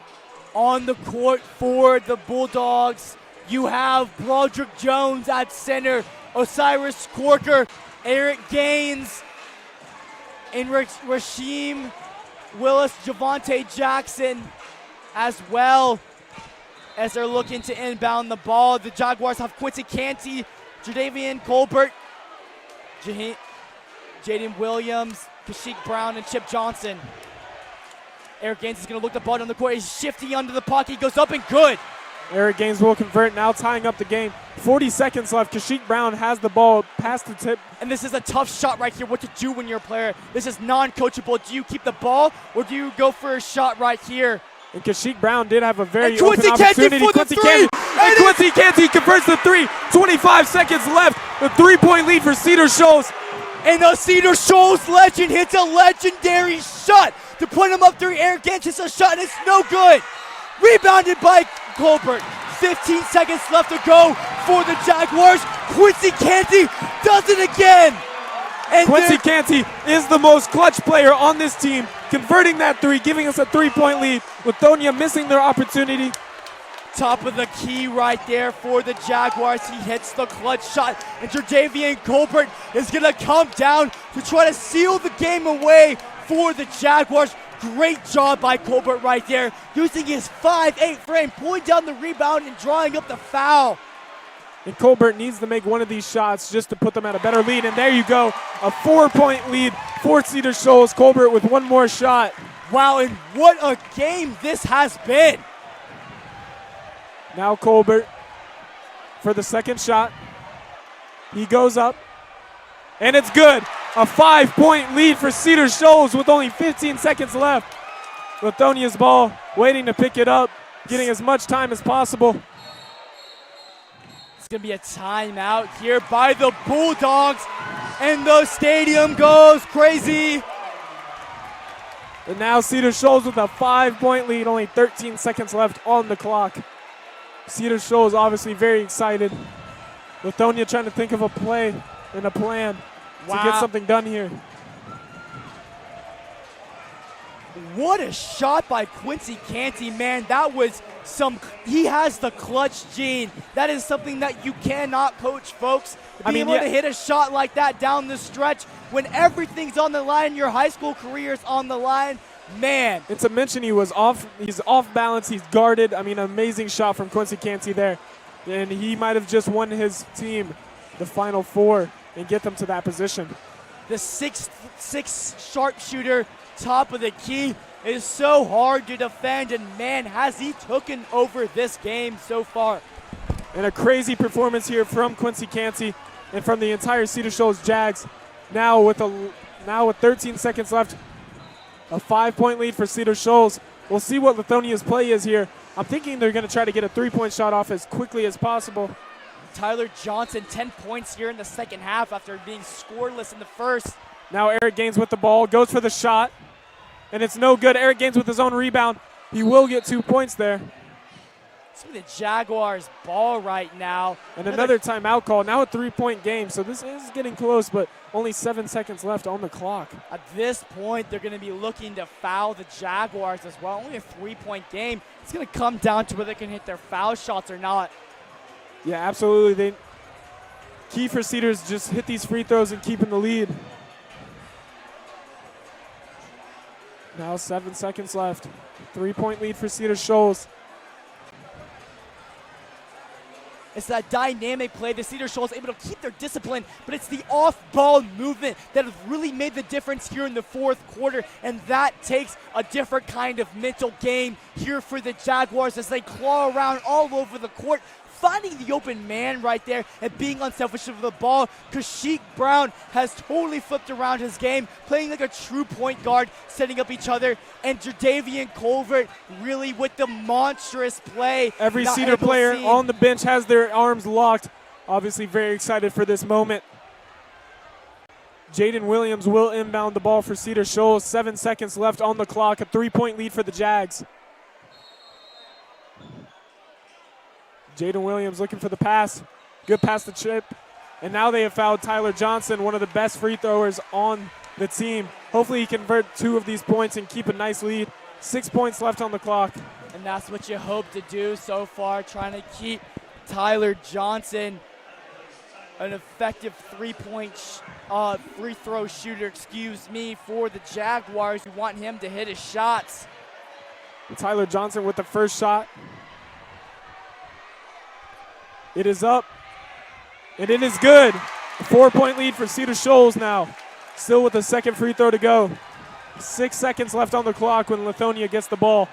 On the court for the Bulldogs, you have Broderick Jones at center, Osiris Corker, Eric Gaines, and Rasheem Willis, Javante Jackson as well as they're looking to inbound the ball. The Jaguars have Quincy Canty, Jadavian Colbert, Jaden Williams, Kashyyyk Brown, and Chip Johnson. Eric Gaines is going to look the ball on the court. He's shifty under the pocket. He goes up and good. Eric Gaines will convert, now tying up the game. 40 seconds left. Kashyyyk Brown has the ball past the tip. And this is a tough shot right here, what to do when you're a player. This is non-coachable. Do you keep the ball or do you go for a shot right here? And Kashyyyk Brown did have a very and open opportunity. Quincy Canty converts the three. 25 seconds left. The three-point lead for Cedar Shoals. And the Cedar Shoals legend hits a legendary shot to put him up three. Eric Gaines hits a shot and it's no good. Rebounded by Colbert. 15 seconds left to go for the Jaguars. Quincy Canty does it again. And Quincy Canty is the most clutch player on this team, converting that three, giving us a three-point lead. Lithonia missing their opportunity. Top of the key right there for the Jaguars. He hits the clutch shot, and Jadavian Colbert is going to come down to try to seal the game away for the Jaguars. Great job by Colbert right there, using his 5'8" frame, pulling down the rebound and drawing up the foul. And Colbert needs to make one of these shots just to put them at a better lead. And there you go, a 4-point lead for Cedar Shoals. Colbert with one more shot. Wow, and what a game this has been. Now Colbert for the second shot. He goes up, and it's good. A 5-point lead for Cedar Shoals with only 15 seconds left. Lithonia's ball, waiting to pick it up, getting as much time as possible. It's going to be a timeout here by the Bulldogs, and the stadium goes crazy. And now Cedar Shoals with a 5-point lead, only 13 seconds left on the clock. Cedar Shoals obviously very excited. Lithonia trying to think of a play and a plan to get something done here. What a shot by Quincy Canty, man. That was he has the clutch gene. That is something that you cannot coach, folks. Being able to hit a shot like that down the stretch when everything's on the line, your high school career is on the line, man. And to mention he's off balance, he's guarded. I mean, amazing shot from Quincy Canty there. And he might have just won his team the Final Four and get them to that position. The 6'6" sharpshooter, top of the key, is so hard to defend, and man, has he taken over this game so far. And a crazy performance here from Quincy Canty and from the entire Cedar Shoals Jags. Now with 13 seconds left, a 5-point lead for Cedar Shoals. We'll see what Lithonia's play is here. I'm thinking they're going to try to get a 3-point shot off as quickly as possible. Tyler Johnson, 10 points here in the second half after being scoreless in the first. Now Eric Gaines with the ball, goes for the shot, and it's no good. Eric Gaines with his own rebound. He will get 2 points there. See the Jaguars ball right now. And another timeout call. Now a 3-point game, so this is getting close, but only 7 seconds left on the clock. At this point, they're going to be looking to foul the Jaguars as well. Only a 3-point game. It's going to come down to whether they can hit their foul shots or not. Yeah, absolutely. Key for Cedars, just hit these free throws and keep in the lead. Now 7 seconds left. 3-point lead for Cedar Shoals. It's that dynamic play. The Cedar Shoals able to keep their discipline, but it's the off-ball movement that has really made the difference here in the fourth quarter, and that takes a different kind of mental game here for the Jaguars as they claw around all over the court, finding the open man right there and being unselfish with the ball. Kashyyyk Brown has totally flipped around his game, playing like a true point guard, setting up each other. And Jadavian Colbert really with the monstrous play. Every Cedar player on the bench has their arms locked. Obviously very excited for this moment. Jaden Williams will inbound the ball for Cedar Shoals. 7 seconds left on the clock. A 3-point lead for the Jags. Jaden Williams looking for the pass. Good pass to Chip. And now they have fouled Tyler Johnson, one of the best free throwers on the team. Hopefully he can convert 2 of these points and keep a nice lead. 6 points left on the clock. And that's what you hope to do so far, trying to keep Tyler Johnson an effective free throw shooter, for the Jaguars. We want him to hit his shots. Tyler Johnson with the first shot. It is up, and it is good. A 4-point lead for Cedar Shoals now. Still with the second free throw to go. 6 seconds left on the clock when Lithonia gets the ball.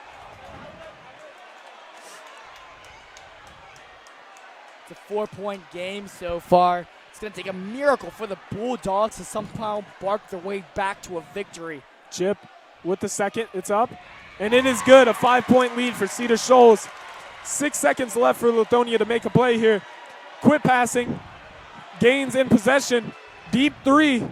It's a 4-point game so far. It's going to take a miracle for the Bulldogs to somehow bark their way back to a victory. Chip with the second. It's up. And it is good. A 5-point lead for Cedar Shoals. 6 seconds left for Lithonia to make a play here. Quit passing. Gains in possession. Deep three.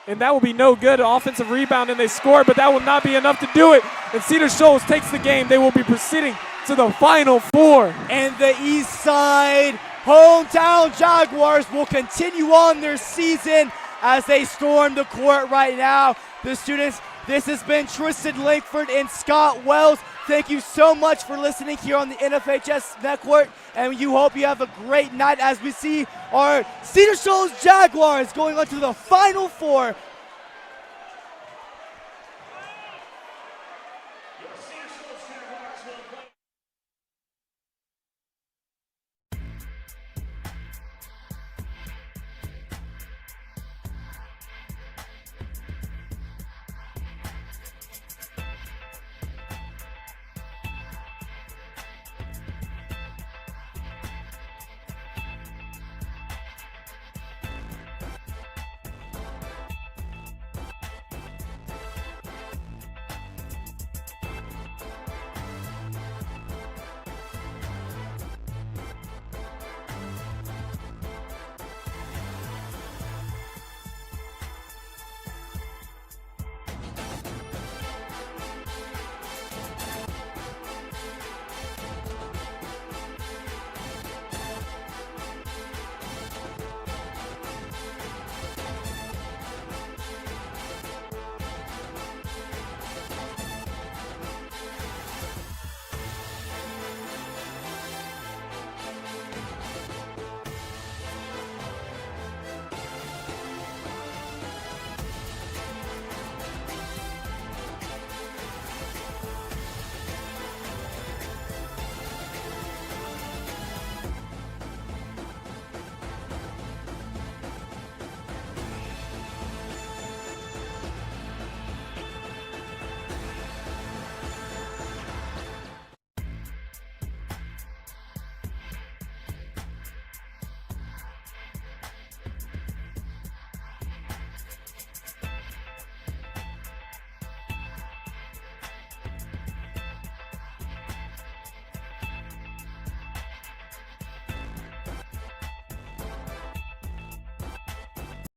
And that will be no good. An offensive rebound, and they score, but that will not be enough to do it. And Cedar Shoals takes the game. They will be proceeding to the Final Four. And the East Side hometown Jaguars will continue on their season as they storm the court right now. The students, this has been Tristan Lankford and Scott Wells. Thank you so much for listening here on the NFHS Network, and you hope you have a great night as we see our Cedar Shoals Jaguars going on to the Final Four